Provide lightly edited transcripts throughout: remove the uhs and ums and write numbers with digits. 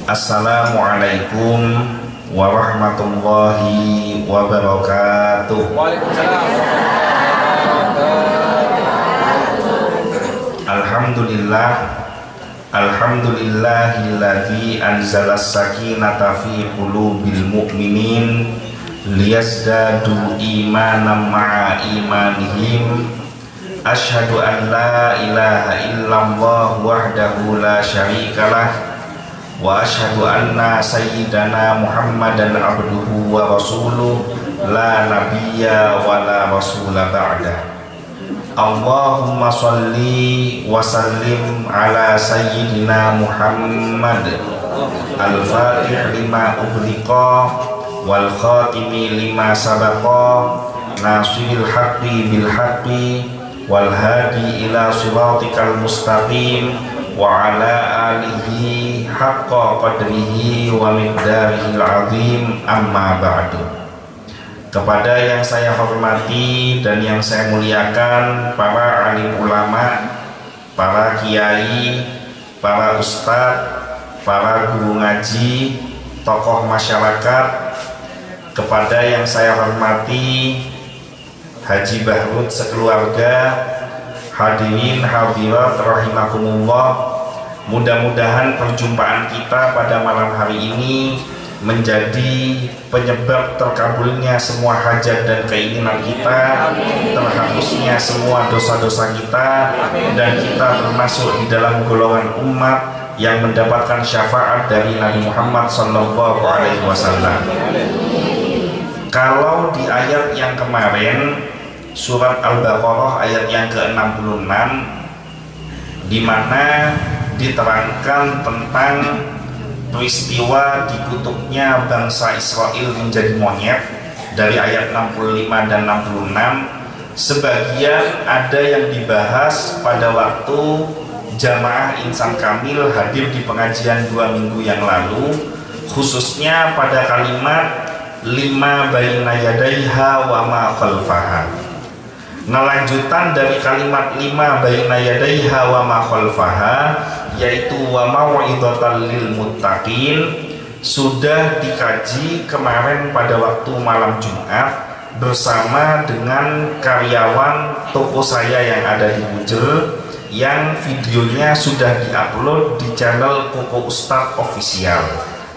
Assalamualaikum warahmatullahi wabarakatuh. Waalaikumsalam. Alhamdulillah, alhamdulillahilladzi anzalas sakinata fi qulubil mu'minin liyazdadu imanan ma'a imanihim. Asyhadu an la ilaha illallah wahdahu la syarikalah wa asyhadu anna sayyidana Muhammadan abduhu wa rasuluh la nabiyya wa la rasula ba'da. Allahumma sholli wa sallim ala sayyidina Muhammad al-fatih lima ughliqa wal khatimi lima sabaqa nasiril haqqi bil haqqi wal hadi ila siratikal mustaqim wa ala alihi haqqa qadrihi wa miqdarihil azim, amma ba'du. Kepada yang saya hormati dan yang saya muliakan, para alim ulama, para kiai, para ustadz, para guru ngaji, tokoh masyarakat, kepada yang saya hormati Haji Bahrud sekeluarga, hadirin hadirat rahimakumullah. Mudah-mudahan perjumpaan kita pada malam hari ini menjadi penyebab terkabulnya semua hajat dan keinginan kita, terhapusnya semua dosa-dosa kita, dan kita termasuk di dalam golongan umat yang mendapatkan syafaat dari Nabi Muhammad SAW. Kalau di ayat yang kemarin, surat Al-Baqarah ayat yang ke-66, di mana diterangkan tentang peristiwa dikutuknya bangsa Israel menjadi monyet dari ayat 65 dan 66. Sebagian ada yang dibahas pada waktu jamaah insan kamil hadir di pengajian 2 minggu yang lalu, khususnya pada kalimat lima baina yadaiha wa ma khalfaha. Nah, lanjutan dari kalimat lima baina yadaiha wa ma khalfaha, yaitu wa mau'idhatal lil muttaqin, sudah dikaji kemarin pada waktu malam Jumat bersama dengan karyawan toko saya yang ada di Bujel, yang videonya sudah diupload di channel Koko Ustadz Official.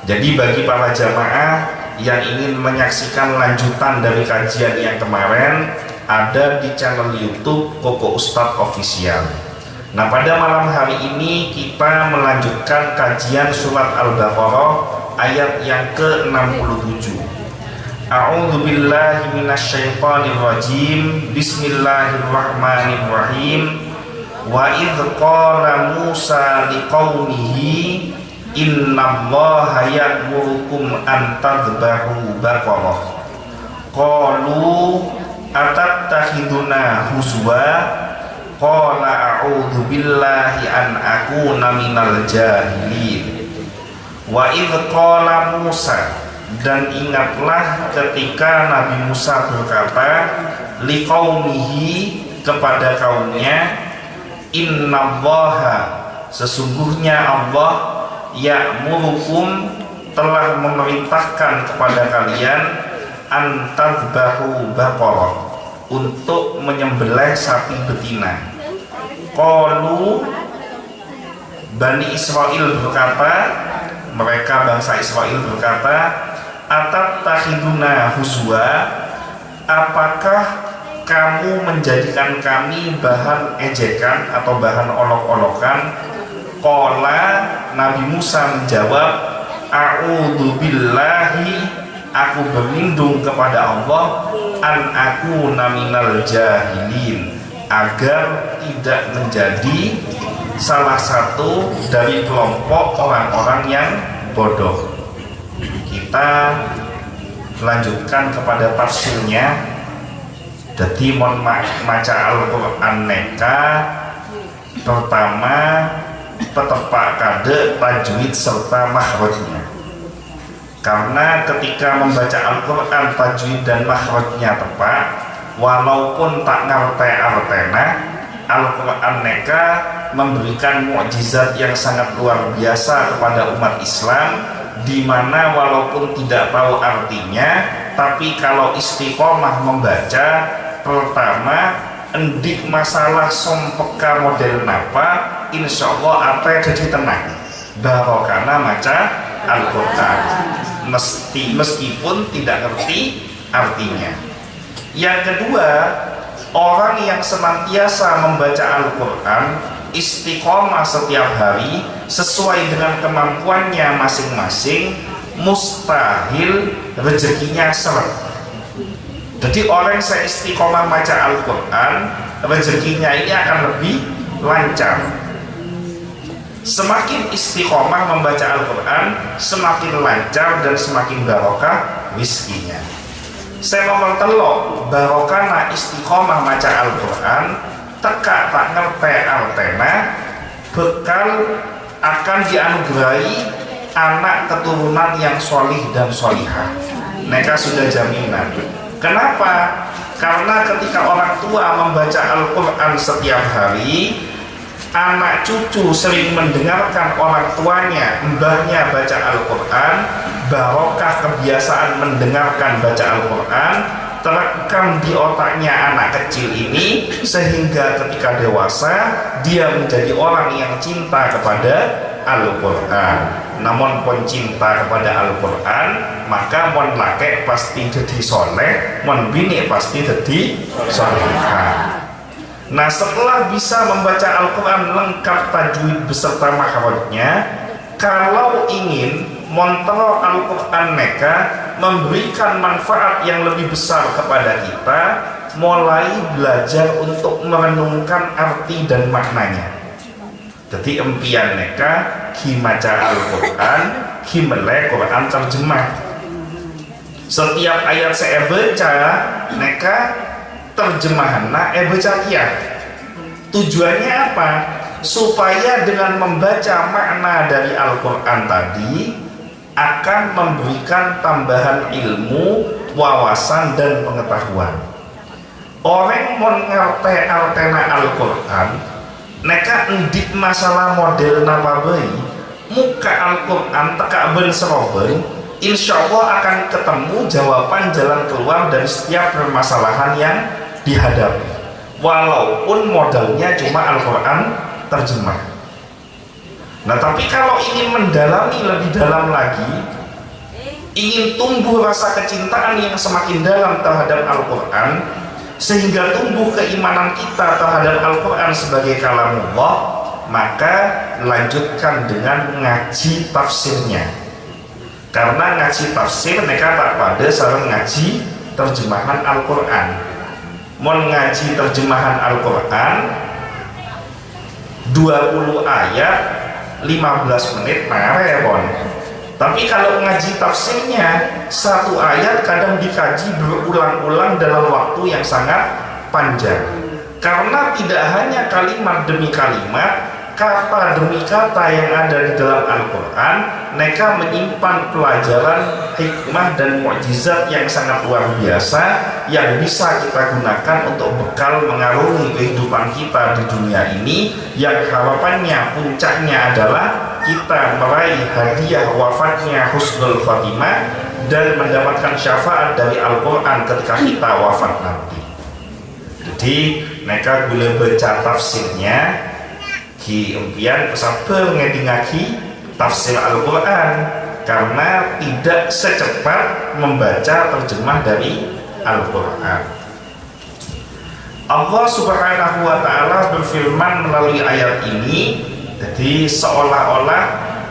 Jadi bagi para jamaah yang ingin menyaksikan lanjutan dari kajian yang kemarin, ada di channel YouTube Koko Ustadz Official. Nah, pada malam hari ini kita melanjutkan kajian surat Al-Baqarah ayat yang ke-67. A'udzu billahi minasyaitonir rajim. Bismillahirrahmanirrahim. Wa idz qala Musa liqaumihi innallaha ya'murukum an tadhbahu baqarah. Qalu atattakhiduna huzwa. Qala a'udzu billahi an akuna minal jahilin. Wa idz qala Musa, dan ingatlah ketika Nabi Musa berkata liqaumihi, kepada kaumnya, innallaha, sesungguhnya Allah, ya'murukum, telah memerintahkan kepada kalian, an tadhbahu baqarah, untuk menyembelih sapi betina. Qalu, Bani Israel berkata, mereka bangsa Israel berkata, atattakhiduna huzwa, apakah kamu menjadikan kami bahan ejekan atau bahan olok-olokan? Qala, Nabi Musa menjawab, a'udzu billahi, aku berlindung kepada Allah, an aku naminal jahilin, agar tidak menjadi salah satu dari kelompok orang-orang yang bodoh. Kita lanjutkan kepada tafsirnya. Jadi mon maca Al-Quran neka, pertama petepak kade tajwid serta makhrajnya. Karena ketika membaca Al-Quran tajwid dan makhrajnya tepat, walaupun tak ngerti artena, Al-Quran neka memberikan mukjizat yang sangat luar biasa kepada umat Islam, di mana walaupun tidak tahu artinya, tapi kalau istiqomah membaca, pertama endik masalah sompeka model napa, insya Allah apa jadi tenang barokana maca Al-Quran, meskipun tidak ngerti artinya. Yang kedua, orang yang senantiasa membaca Al-Quran, istiqomah setiap hari sesuai dengan kemampuannya masing-masing, mustahil rezekinya seret. Jadi orang yang istiqomah baca Al-Quran, rezekinya ini akan lebih lancar. Semakin istiqomah membaca Al-Quran, semakin lancar dan semakin barokah rizkinya. Saya ngomong telok barokah istiqomah baca Al-Quran, teka tak ngerti artena, bekal akan dianugerahi anak keturunan yang solih dan solihah. Mereka sudah jaminan. Kenapa? Karena ketika orang tua membaca Al-Quran setiap hari, anak cucu sering mendengarkan orang tuanya, mbahnya baca Al-Quran, barokah kebiasaan mendengarkan baca Al-Quran terekam di otaknya anak kecil ini, sehingga ketika dewasa dia menjadi orang yang cinta kepada Al-Quran. Namun pun cinta kepada Al-Quran, maka mon laki pasti jadi soleh, mon bini pasti jadi solehah. Nah, setelah bisa membaca Al-Quran lengkap tajwid beserta makhrajnya, kalau ingin montero Al-Quran mereka memberikan manfaat yang lebih besar kepada kita, mulai belajar untuk merenungkan arti dan maknanya. Jadi impian mereka maca Al-Quran, melek Quran terjemah. Setiap ayat saya baca, mereka terjemahannya baca kia. Tujuannya apa? Supaya dengan membaca makna dari Al-Quran tadi akan memberikan tambahan ilmu, wawasan dan pengetahuan. Orang mengerti artena Al-Quran, mereka endik masalah model napa bayi, muka Al-Quran teka ben seroben, insya Allah akan ketemu jawaban jalan keluar dari setiap permasalahan yang dihadapi, walaupun modalnya cuma Al-Quran terjemah. Nah, tapi kalau ingin mendalami lebih dalam lagi, ingin tumbuh rasa kecintaan yang semakin dalam terhadap Al-Quran, sehingga tumbuh keimanan kita terhadap Al-Quran sebagai kalamullah, maka lanjutkan dengan ngaji tafsirnya. Karena ngaji tafsir mereka tak pada sareng ngaji terjemahan Al-Quran. Mon ngaji terjemahan Al-Quran 20 ayat 15 menit marepon. Tapi kalau ngaji tafsirnya, satu ayat kadang dikaji berulang-ulang dalam waktu yang sangat panjang. Karena tidak hanya kalimat demi kalimat, kata demi kata yang ada di dalam Al-Quran, mereka menyimpan pelajaran, hikmah dan mukjizat yang sangat luar biasa yang bisa kita gunakan untuk bekal mengarungi kehidupan kita di dunia ini, yang harapannya puncaknya adalah kita meraih hadiah wafatnya husnul khatimah dan mendapatkan syafaat dari Al-Quran ketika kita wafat nanti. Jadi mereka boleh baca tafsirnya ki impian pesabar ngedingaki tafsir Al-Quran, karena tidak secepat membaca terjemah dari Al-Quran. Allah Subhanahu wa ta'ala berfirman melalui ayat ini, jadi seolah-olah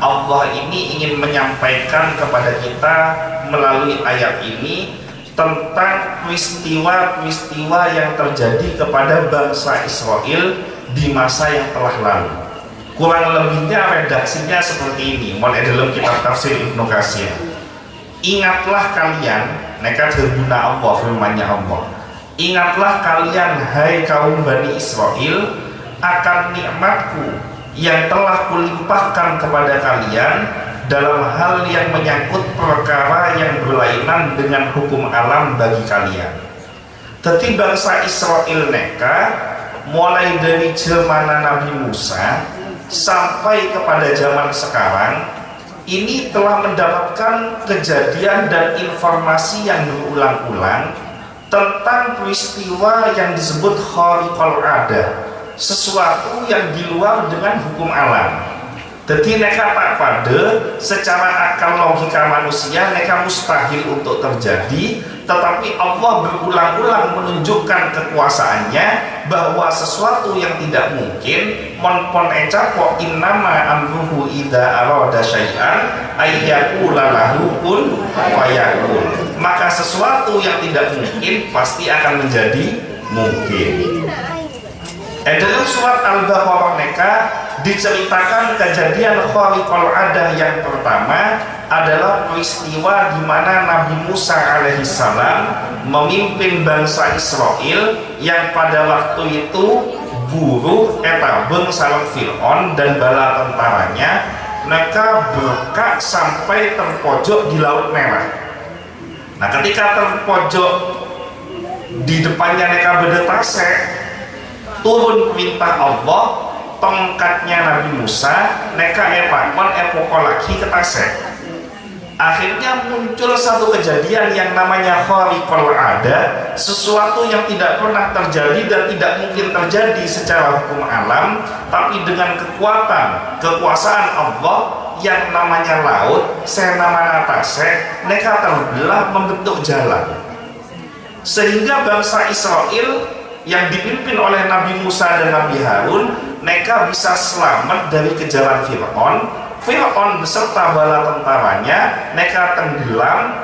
Allah ini ingin menyampaikan kepada kita melalui ayat ini tentang peristiwa-peristiwa yang terjadi kepada bangsa Israel di masa yang telah lalu. Kurang lebihnya redaksinya seperti ini, mulai dalam kitab tafsir Ibnu Katsir. Ingatlah kalian, mereka berguna Allah, firman-Nya Allah. Ingatlah kalian hai kaum Bani Israel akan nikmatku yang telah kulimpahkan kepada kalian dalam hal yang menyangkut perkara yang berlainan dengan hukum alam bagi kalian. Tetapi bangsa Israel mereka mulai dari zaman Nabi Musa sampai kepada zaman sekarang ini telah mendapatkan kejadian dan informasi yang berulang-ulang tentang peristiwa yang disebut khariqul adah, sesuatu yang di luar dengan hukum alam. Jadi neka tak pada secara akal logika manusia neka mustahil untuk terjadi, tetapi Allah berulang-ulang menunjukkan kekuasaannya bahwa sesuatu yang tidak mungkin monpon ecapo innama amruhu idza arada syai'an ayyaqula lahu kun fayakun. Maka sesuatu yang tidak mungkin pasti akan menjadi mungkin. Dalam surat Al-Baqarah neka diceritakan kejadian khariqul adah yang pertama adalah peristiwa di mana Nabi Musa alaihissalam memimpin bangsa Israel yang pada waktu itu buruh etabeng salam Fir'aun dan bala tentaranya. Mereka berkak sampai terpojok di Laut Merah. Nah, ketika terpojok di depannya mereka berdetase, turun perintah Allah, tongkatnya Nabi Musa neka epokol lagi ke tasek. Akhirnya muncul satu kejadian yang namanya khariqul adah, sesuatu yang tidak pernah terjadi dan tidak mungkin terjadi secara hukum alam, tapi dengan kekuasaan Allah yang namanya laut senamana tasek neka terbelah membentuk jalan, sehingga bangsa Israel yang dipimpin oleh Nabi Musa dan Nabi Harun mereka bisa selamat dari kejaran Fir'aun. Fir'aun beserta bala tentaranya mereka tenggelam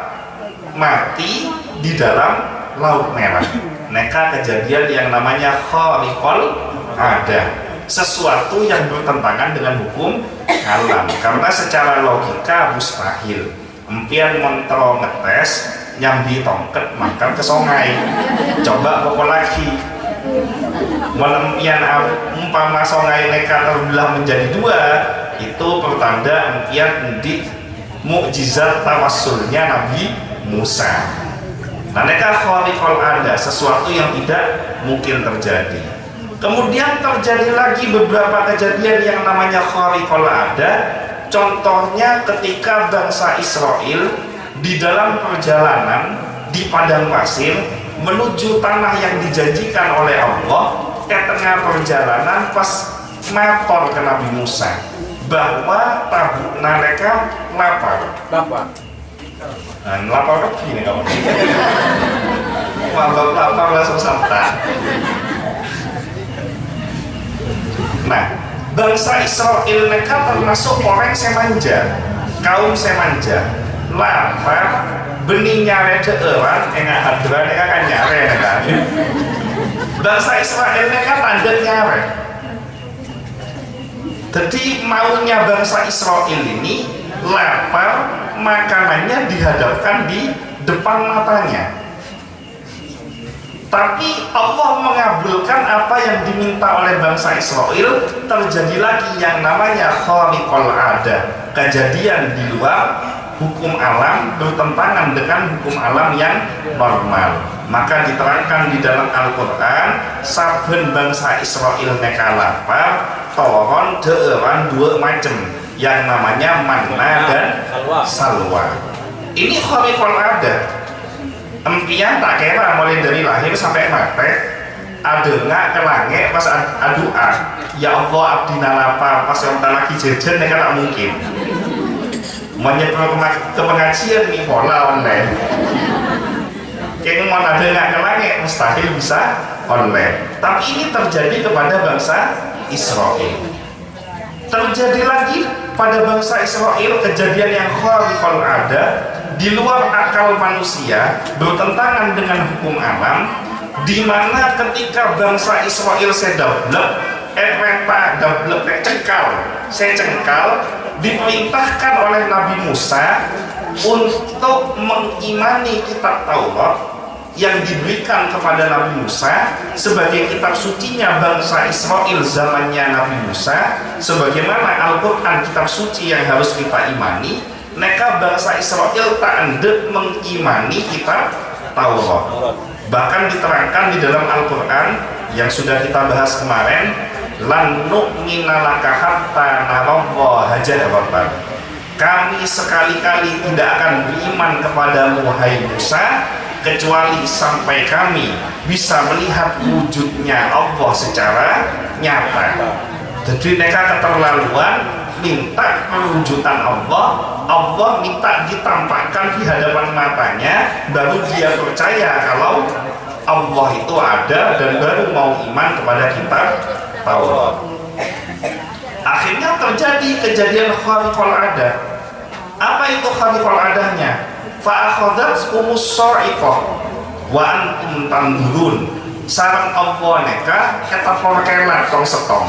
mati di dalam Laut Merah. Mereka kejadian yang namanya khariqul adah, sesuatu yang bertentangan dengan hukum alam, karena secara logika mustahil empian montro ngetes nyambi tongket makan ke sungai. Coba pokok lagi melempian umpama sungai neka terbelah menjadi dua, itu pertanda empian di mukjizat tawassulnya Nabi Musa. Nah, neka khariqul adah, sesuatu yang tidak mungkin terjadi. Kemudian terjadi lagi beberapa kejadian yang namanya khariqul adah. Contohnya ketika bangsa Israel di dalam perjalanan di padang pasir menuju tanah yang dijanjikan oleh Allah, ke tengah perjalanan pas matur ke Nabi Musa bahwa tabu mereka lapar. Nah, lapar kan gini kamu. Mabak lapar langsung santai. Nah, bangsa Israel mereka termasuk orang semanja, kaum semanja, lapar. Benih nyare deeran enggak hadran enggak kan nyare kan. Bangsa Israel mereka tanda nyare. Jadi maunya bangsa Israel ini lapar, makanannya dihadapkan di depan matanya. Tapi Allah mengabulkan apa yang diminta oleh bangsa Israel. Terjadi lagi yang namanya khariqul adah, kejadian di luar hukum alam, bertentangan dengan hukum alam yang normal. Maka diterangkan di dalam Al-Quran, saben bangsa Israel mereka lapar, toron deeran dua macam, yang namanya manna dan salwa. Ini khariqul adah. Empian tak kira mulai dari lahir sampai mati, ada nggak kelangit pas adua, ya Allah abdina lapar, pas yang lagi jajan mereka tak mungkin. Menyebut ke pengajian nih pola online. Kayak mau ada nggak ke langit mustahil bisa online. Tapi ini terjadi kepada bangsa Israel. Terjadi lagi pada bangsa Israel kejadian yang khariqul adah, di luar akal manusia, bertentangan dengan hukum alam, di mana ketika bangsa Israel cengkal, diperintahkan oleh Nabi Musa untuk mengimani kitab Taurat yang diberikan kepada Nabi Musa sebagai kitab sucinya bangsa Israel zamannya Nabi Musa, sebagaimana Al-Quran kitab suci yang harus kita imani. Mereka bangsa Israel tak hendak mengimani kitab Taurat. Bahkan diterangkan di dalam Al-Quran, yang sudah kita bahas kemarin, lan nu'mina laka hatta narallaha jahratan. Kami sekali-kali tidak akan beriman kepadamu hai Musa kecuali sampai kami bisa melihat wujudnya Allah secara nyata. Jadi mereka keterlaluan minta perwujudan Allah, Allah minta ditampakkan di hadapan matanya, baru dia percaya kalau Allah itu ada dan baru mau iman kepada kitab Taurat. Akhirnya terjadi kejadian khariqul adah. Apa itu khariqul adahnya? Fa'akhadhatkumus sa'iqah wa antum tanzurun. Sareng Allah neka eta porkelat tong setong.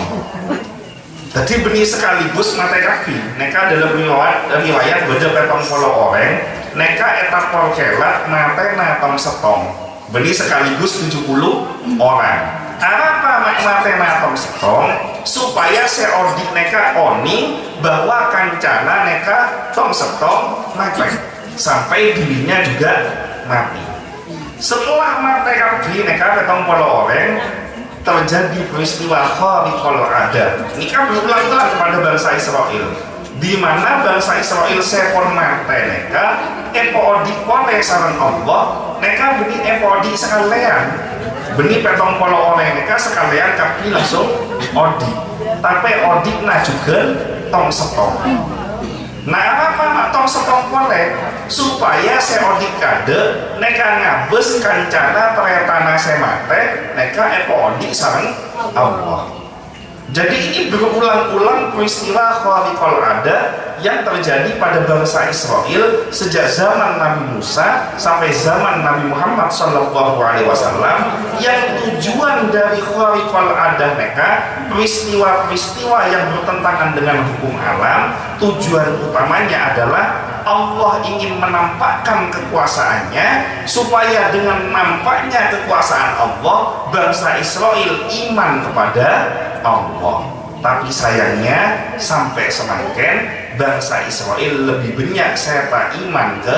Jadi benih sekaligus mata kaki. Neka dalam riwayat beda petong polo orang. Neka eta porkelat mata tong setong. Benih sekaligus 70 orang. Apa makna tong setong? Supaya seordik neka oni bahwa kancana neka tong setong mati sampai dirinya juga mati. Setelah mati kabeh neka petong polo orang, terjadi peristiwa khariqul adah. Ini kan berulang-ulang kepada bangsa Israel, di mana bangsa Israel sepon mati neka epodi kote sareng Allah, neka benih epodi sekalian, benih petong polo orang neka sekalian kapi langsung odi, tapi odi na juga tong setong. Nah apa mak tong setong kote supaya seodi kade neka ngabes kancana teretana semate neka epodi sareng Allah. Jadi ini berulang-ulang peristiwa khariqul adah yang terjadi pada bangsa Israel sejak zaman Nabi Musa sampai zaman Nabi Muhammad SAW, yang tujuan dari khariqul adah mereka peristiwa-peristiwa yang bertentangan dengan hukum alam, tujuan utamanya adalah Allah ingin menampakkan kekuasaannya supaya dengan nampaknya kekuasaan Allah bangsa Israel iman kepada Allah. Tapi sayangnya sampai semakin bangsa Israel lebih banyak saya tak iman ke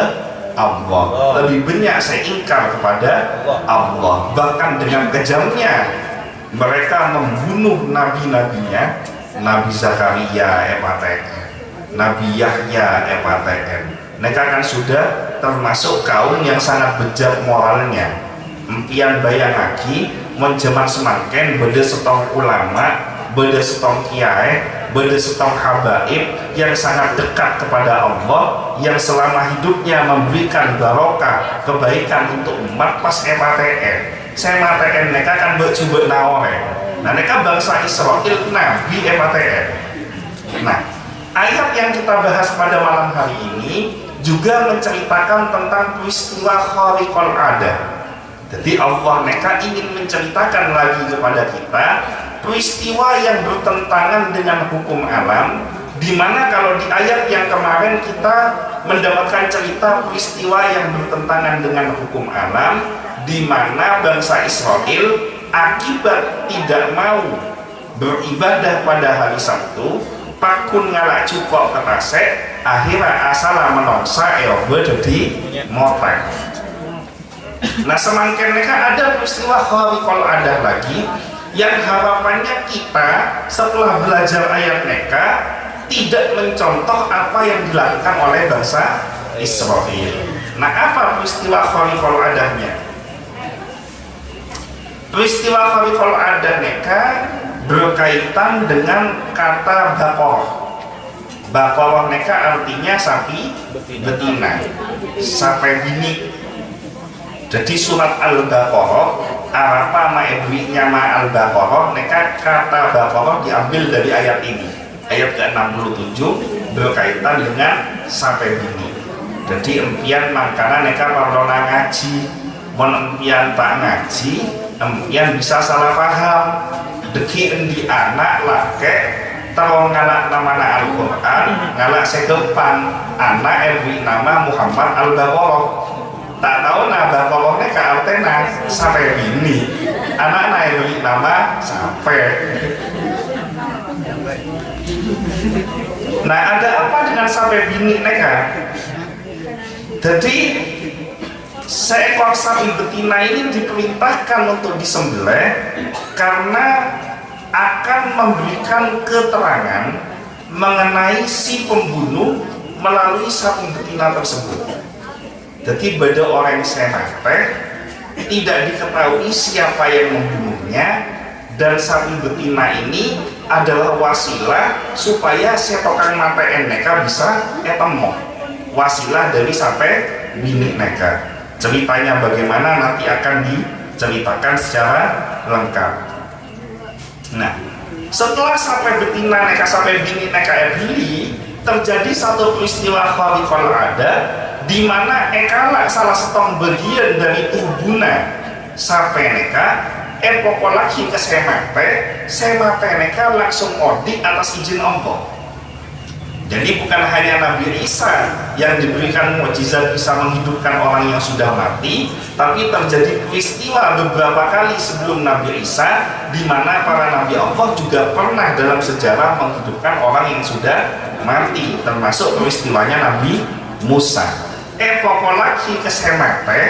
Allah, lebih banyak saya ingkar kepada Allah. Bahkan dengan kejamnya mereka membunuh nabi-nabinya, Nabi Zakaria EPATN, Nabi Yahya EPATN. Mereka kan sudah termasuk kaum yang sangat bejat moralnya. Empian bayang lagi menjeman semakin beda setong ulama, beda setong kiai, beda setong habaib yang sangat dekat kepada Allah, yang selama hidupnya memberikan barokah kebaikan untuk umat pas EPATN. Saya matakan mereka kan coba nawar. Nah mereka bangsa Israel Nabi EPATN. Nah ayat yang kita bahas pada malam hari ini juga menceritakan tentang peristiwa khariqul adah. Jadi Allah mereka ingin menceritakan lagi kepada kita peristiwa yang bertentangan dengan hukum alam, di mana kalau di ayat yang kemarin kita mendapatkan cerita peristiwa yang bertentangan dengan hukum alam, di mana bangsa Israel akibat tidak mau beribadah pada hari Sabtu, pakun ngalak cukok ketasek, akhirnya asal menongsa eobe jadi motek. Nah semakin mereka ada peristiwa khariqul adah lagi yang harapannya kita setelah belajar ayat mereka tidak mencontoh apa yang dilakukan oleh bangsa Israel. Nah apa peristiwa khariqul adahnya? Peristiwa khariqul adah mereka berkaitan dengan kata Baqarah. Baqarah mereka artinya sapi betina, sampai bini. Jadi surat Al-Baqarah, apa ma'ibwi'nya Al-Baqarah, mereka kata Baqarah diambil dari ayat ini, ayat ke-67 berkaitan dengan sampai bini. Jadi empian makanya mereka pernah ngaji, empian tak ngaji, empian bisa salah paham. Deki endi anak lake terong ngalak nama Al-Quran, ngalak segepan anak ewi nama Muhammad Al-Baqarah. Tak tahu nah Baqarahnya ke artena sampai bini, anak ewi nama sampai. Nah ada apa dengan sampai bini neka? Jadi seekor sapi betina ini diperintahkan untuk disembelih karena akan memberikan keterangan mengenai si pembunuh melalui sapi betina tersebut. Jadi pada orang senate tidak diketahui siapa yang membunuhnya, dan sapi betina ini adalah wasilah supaya si tukang mate neka bisa ketemu, wasilah dari sampai bini neka. Ceritanya bagaimana nanti akan diceritakan secara lengkap. Nah, setelah sampai betina neka sampai bini neka beli, terjadi satu peristiwa khariqul ada di mana ekala salah satu bagian dari tubuhnya sampai neka pokok lagi ke semate neka langsung odi atas izin Allah. Jadi bukan hanya Nabi Isa yang diberikan mukjizat bisa menghidupkan orang yang sudah mati, tapi terjadi peristiwa beberapa kali sebelum Nabi Isa di mana para Nabi Allah juga pernah dalam sejarah menghidupkan orang yang sudah mati, termasuk peristiwanya Nabi Musa. Pokok lagi ke semate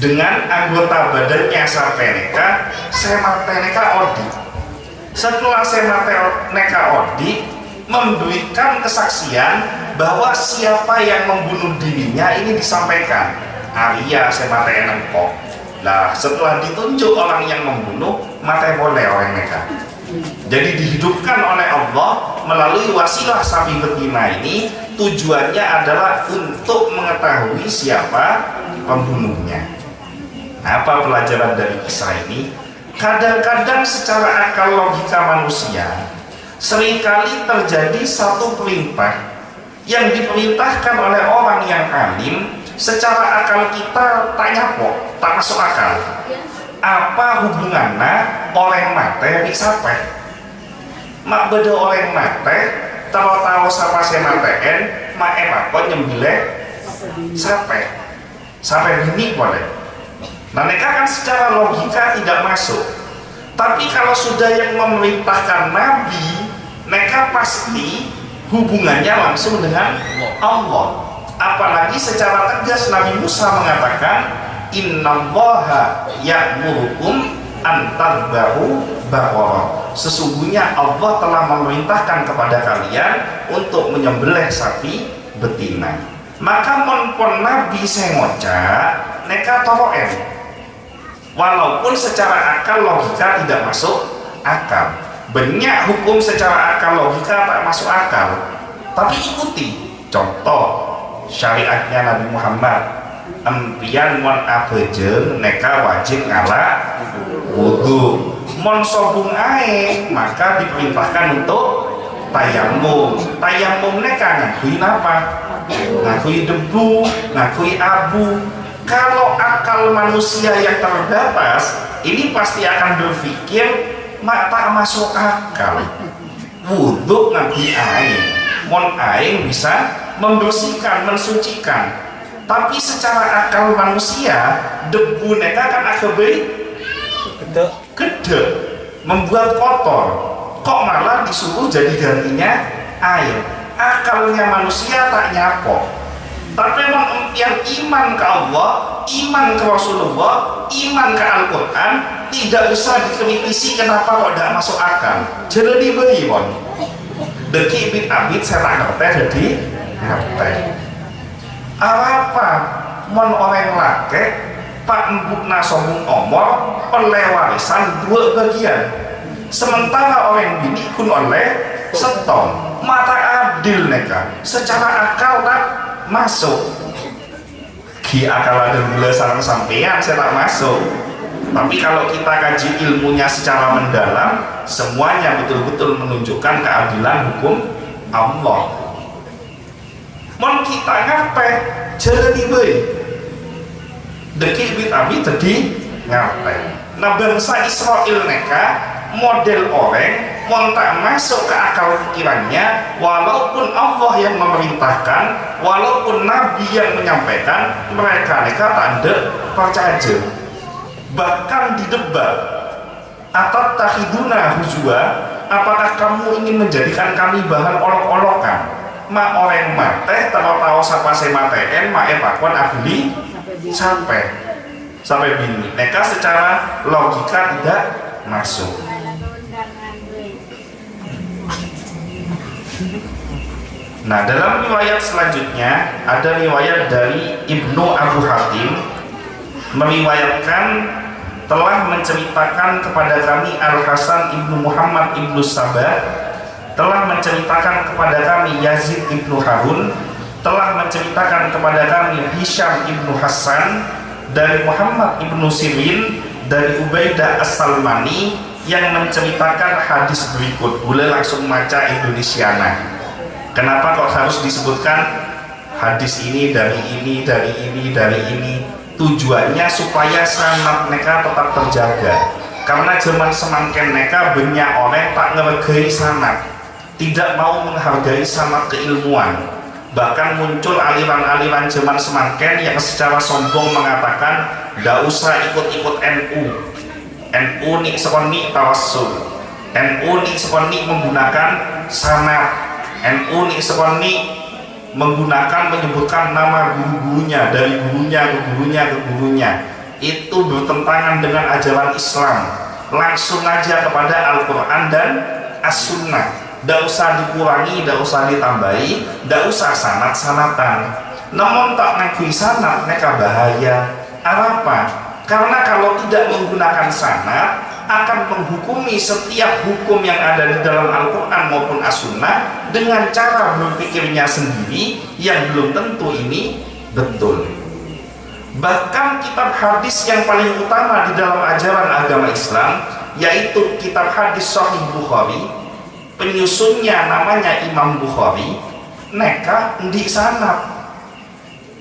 dengan anggota badannya sampai neka odi. Setelah semate neka odi memberikan kesaksian bahwa siapa yang membunuh dirinya ini disampaikan Arya semate nengkok. Nah, setelah ditunjuk orang yang membunuh mate boleh orang mereka. Jadi dihidupkan oleh Allah melalui wasilah sapi betina ini, tujuannya adalah untuk mengetahui siapa pembunuhnya. Apa pelajaran dari kisah ini? Kadang-kadang secara akal logika manusia seringkali terjadi satu perintah yang diperintahkan oleh orang yang alim, secara akal kita tak nyapok, tak masuk akal. Apa hubungannya orang mate bisa sampai? Mak beda orang mate, tahu siapa saya mateen, mak apa nyembelih sampai bini boleh. Nah, mereka kan secara logika tidak masuk. Tapi kalau sudah yang memerintahkan Nabi, mereka pasti hubungannya langsung dengan Allah. Apalagi secara tegas Nabi Musa mengatakan, innallaha ya'murukum an tadbahu baqarah. Sesungguhnya Allah telah memerintahkan kepada kalian untuk menyembelih sapi betina. Maka monpon Nabi sengocak neka toroen, walaupun secara akal logika tidak masuk akal. Banyak hukum secara akal logika tak masuk akal, tapi ikuti contoh syariatnya Nabi Muhammad. Empian mon abejeng neka wajib ngala wudu, mon sobung ae maka diperintahkan untuk tayamum. Tayamum neka ngakui apa? Ngakui debu, ngakui abu. Kalau akal manusia yang terbatas ini pasti akan berpikir mak tak masuk akal. Wudhu ngakui air, mon air bisa membersihkan, mensucikan. Tapi secara akal manusia debu neka kan akabai gede, membuat kotor. Kok malah disuruh jadi gantinya air? Akalnya manusia tak nyapok. Tapi yang iman ke Allah, iman ke Rasulullah, iman ke Al-Quran tidak usah dikritisi kenapa kok tidak masuk akal. Jadi bayi pon deki bit abit saya tak ngerti jadi ngerti apa mon orang laki pak mbukna sombong omor pelewarisan dua bagian, sementara orang bini kun oleh setong. Mata adil neka secara akal tak masuk. Ki akal ada gula sarang sampean saya tak masuk. Tapi kalau kita kaji ilmunya secara mendalam, semuanya betul-betul menunjukkan keadilan hukum Allah. Mon kita ngape jalan ibu deki bit abi tadi ngape. Nah, bangsa Israel neka model orang mon tak masuk ke akal pikirannya, walaupun Allah yang memerintahkan, walaupun Nabi yang menyampaikan, mereka neka tak ada percaya. Bahkan didebat, atat tahiduna huzwa, apakah kamu ingin menjadikan kami bahan olok-olokan? Ma orang mate tahu siapa saya mateen ma pakon abli sampai bini. Neka secara logika tidak masuk. Nah, dalam riwayat selanjutnya ada riwayat dari Ibnu Abu Hatim meriwayatkan telah menceritakan kepada kami Al-Hasan Ibnu Muhammad Ibnu Sabah, telah menceritakan kepada kami Yazid Ibnu Harun, telah menceritakan kepada kami Hisham Ibnu Hasan dari Muhammad Ibnu Sirin dari Ubaidah As-Salmani yang menceritakan hadis berikut. Boleh langsung baca Indonesiana. Kenapa kok harus disebutkan hadis ini dari ini, dari ini, dari ini? Tujuannya supaya sanad neka tetap terjaga. Karena zaman semangken neka banyak orang tak ngehargai sanad, tidak mau menghargai sanad keilmuan. Bahkan muncul aliran-aliran zaman semangken yang secara sombong mengatakan ndak usah ikut-ikut NU. NU nih sekoni tawassul. NU nih sekoni menggunakan sanad. NU nih sekoni menggunakan menyebutkan nama guru-gurunya, dari gurunya ke gurunya ke gurunya. Itu bertentangan dengan ajaran Islam. Langsung aja kepada Al-Quran dan As-Sunnah. Tidak usah dikurangi, tidak usah ditambahi, tidak usah sanad-sanatan. Namun tak ngakui sanad, mereka bahaya. Apa? Karena kalau tidak menggunakan sanad, akan menghukumi setiap hukum yang ada di dalam Al-Quran maupun As-Sunnah dengan cara berpikirnya sendiri yang belum tentu ini betul. Bahkan kitab hadis yang paling utama di dalam ajaran agama Islam, yaitu kitab hadis Sahih Bukhari, penyusunnya namanya Imam Bukhari, neka di sanad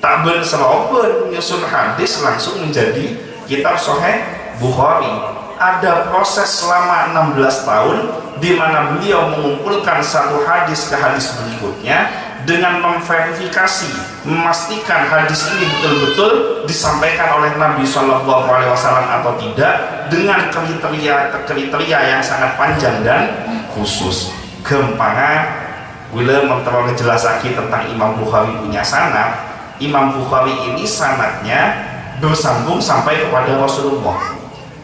tak berseroben menyusun hadis langsung menjadi kitab Sahih Bukhari. Ada proses selama 16 tahun di mana beliau mengumpulkan satu hadis ke hadis berikutnya dengan memverifikasi, memastikan hadis ini betul-betul disampaikan oleh Nabi Shallallahu Alaihi Wasallam atau tidak, dengan kriteria yang sangat panjang dan khusus. Gempana bila mentero ngejelasake tentang Imam Bukhari punya sanad. Imam Bukhari ini sanadnya bersambung sampai kepada Rasulullah.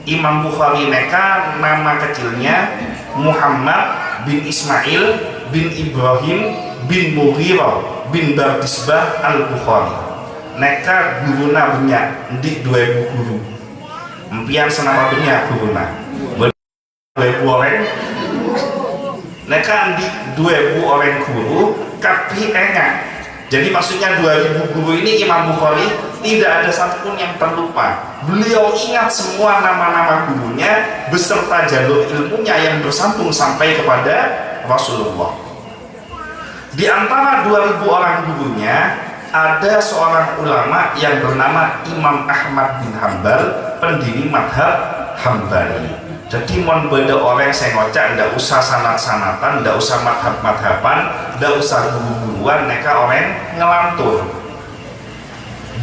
Imam Bukhari neka nama kecilnya Muhammad bin Ismail bin Ibrahim bin Mughirah bin Bardisbah Al-Bukhari. Neka guruna banyak di 2000 guru. Empian senama banyak guruna. 2000 orang. Neka di 2000 orang guru tapi enak. Jadi maksudnya 2000 guru ini Imam Bukhari tidak ada satupun yang terlupa. Beliau ingat semua nama-nama gurunya beserta jalur ilmunya yang bersambung sampai kepada Rasulullah. Di antara 2000 orang gurunya ada seorang ulama yang bernama Imam Ahmad bin Hambal, pendiri madhab Hambali. Jadi mon beda orang saya ngocak, ndak usah sanat-sanatan, ndak usah madhab-madhaban, ndak usah guru-guruan, mereka orang ngelantur.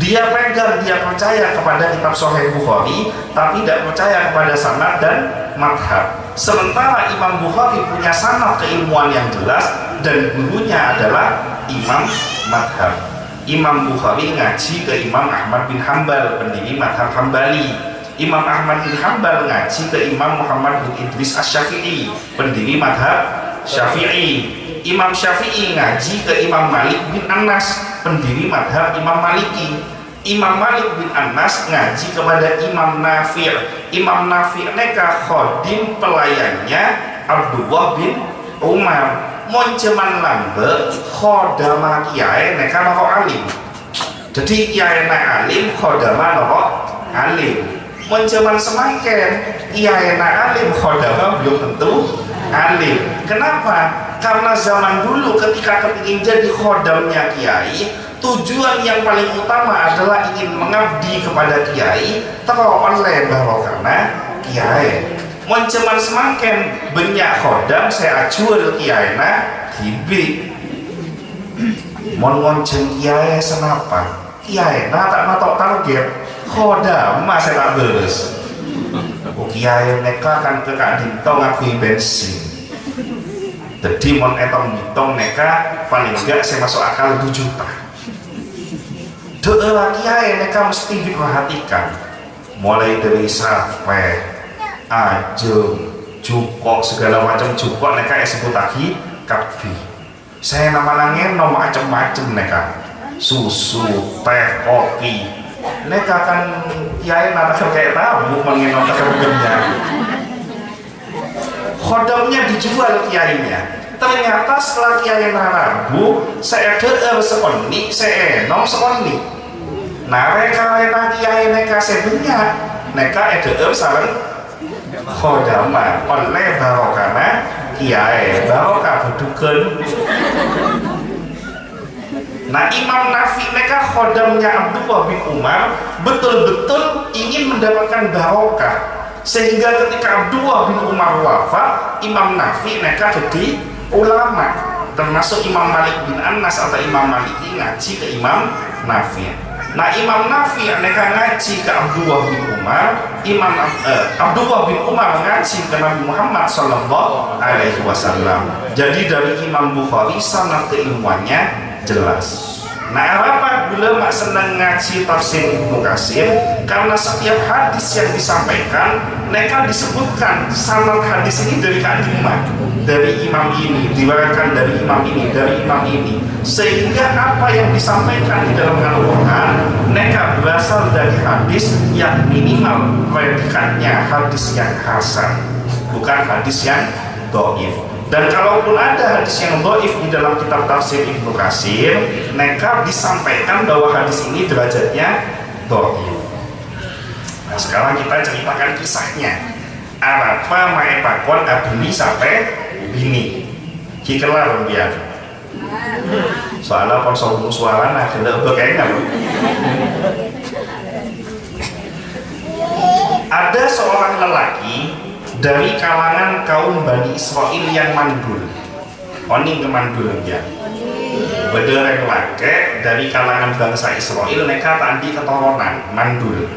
Dia pegang, dia percaya kepada kitab Sahih Bukhari, tapi tidak percaya kepada sanad dan madhab. Sementara Imam Bukhari punya sanad keilmuan yang jelas dan gurunya adalah Imam madhab. Imam Bukhari ngaji ke Imam Ahmad bin Hambal, pendiri madhab Hambali. Imam Ahmad bin Hambal ngaji ke Imam Muhammad bin Idris Asy-Syafi'i, pendiri madhab Syafi'i. Imam Syafi'i ngaji ke Imam Malik bin Anas, pendiri madhab Imam Maliki. Imam Malik bin Anas ngaji kepada Imam Nafi'. Imam Nafi' neka khodim pelayannya Abdullah bin Umar. Monceman lambe khodama kiai neka nopo alim. Jadi kiai na alim khodama nopo alim. Menjaman semangken kiai na alim khodama belum tentu alim. Kenapa? Karena zaman dulu ketika kepingin jadi khodamnya kiai, tujuan yang paling utama adalah ingin mengabdi kepada kiai, terus oleh bahwa karena kiai. Menjaman semangken banyak khodam saya acuil kiai na hibi. Mon ngonceng kiai senapa? Kiai na tak matok target. Khodam masih tak beres. Kiai mereka kan ke Kak Dintong ngakui bensin. Jadi mon etong ditong mereka paling enggak saya masuk akal 2 juta. doa kiai mereka mesti diperhatikan, mulai dari sape, ajeng, jukok, segala macam jukok mereka sebut lagi kabeh. Saya nama-namanya nomor macam-macam mereka, susu, teh, kopi. Mereka kan kiai nata kayak tabu mengenal kerjanya. Khodamnya dijual kiainya. Ternyata setelah kiai narabu, saya doa sekoni, saya enom sekoni. Nah mereka kiai mereka sebenarnya, mereka doa sareng khodama oleh barokana kiai barokah budukan. Nah Imam Nafi mereka khodamnya Abdullah bin Umar betul-betul ingin mendapatkan barokah, sehingga ketika Abdullah bin Umar wafat, Imam Nafi mereka jadi ulama, termasuk Imam Malik bin Anas atau Imam Maliki ngaji ke Imam Nafi. Nah Imam Nafi mereka ngaji ke Abdullah bin Umar, Abdullah bin Umar ngaji ke Nabi Muhammad Sallallahu Alaihi Wasallam. Jadi dari Imam Bukhari sanad keilmuannya jelas. Nah apa ulama senang ngaji tafsir Ibnu Katsir? Karena setiap hadis yang disampaikan mereka disebutkan sanad hadis ini dari kalimat, dari imam ini, diriwayatkan dari imam ini, dari imam ini, sehingga apa yang disampaikan di dalam Al-Quran mereka berasal dari hadis yang minimal predikatnya hadis yang hasan, bukan hadis yang dhaif. Dan kalaupun ada hadis yang dhaif di dalam kitab tafsir Ibnu Katsir, mereka disampaikan bahwa hadis ini derajatnya dhaif. Nah sekarang kita ceritakan kisahnya. Arafa maepakon abni sampai bini kikelar biar soalnya konsol suara nah tidak kayaknya loh. Ada seorang lelaki dari kalangan kaum Bani Israel yang mandul, oning ke mandul ya, bederek laki dari kalangan bangsa Israel mereka tadi keturunan mandul,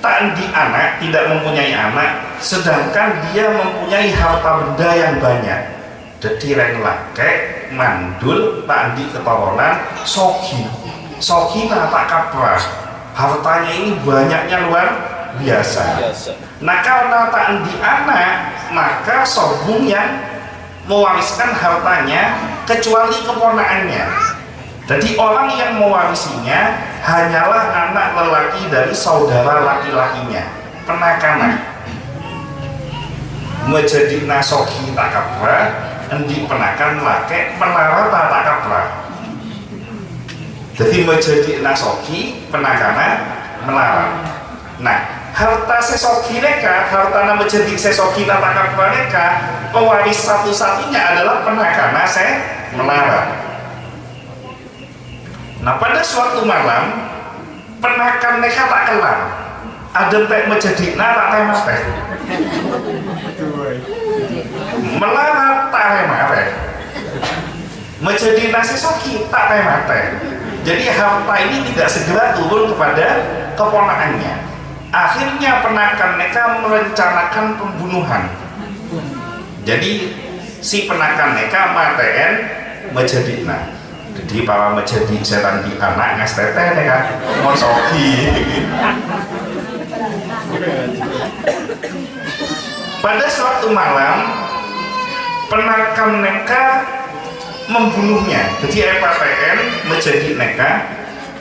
tadi anak, tidak mempunyai anak, sedangkan dia mempunyai harta benda yang banyak. Jadi reng laki mandul tadi keturunan sogi tak kaprah, hartanya ini banyaknya luar biasa. Nah karena tak di anak, maka sobung yang mewariskan hartanya kecuali keponakannya. Jadi orang yang mewarisinya hanyalah anak lelaki dari saudara laki-lakinya, penakanan. Menjadi nasoki tak kaprah, endi penakan laki melara tak kaprah. Jadi menjadi nasoki penakanan melara. Nah harta sesoki mereka, harta nama jadi sesoki tak kaprah mereka, pewaris satu-satunya adalah penakana melara. Nah pada suatu malam penakan mereka tak kelar, ada pek menjadi tak temate melarat tak temate menjadi nasi soki tak temate. Jadi harta ini tidak segera turun kepada keponakannya. Akhirnya penakan mereka merencanakan pembunuhan. Jadi si penakan mereka maten menjadi jadi para menjadi setan di anak ngestete kan mosoki. Pada suatu malam penakan mereka membunuhnya. Jadi EPTN menjadi mereka,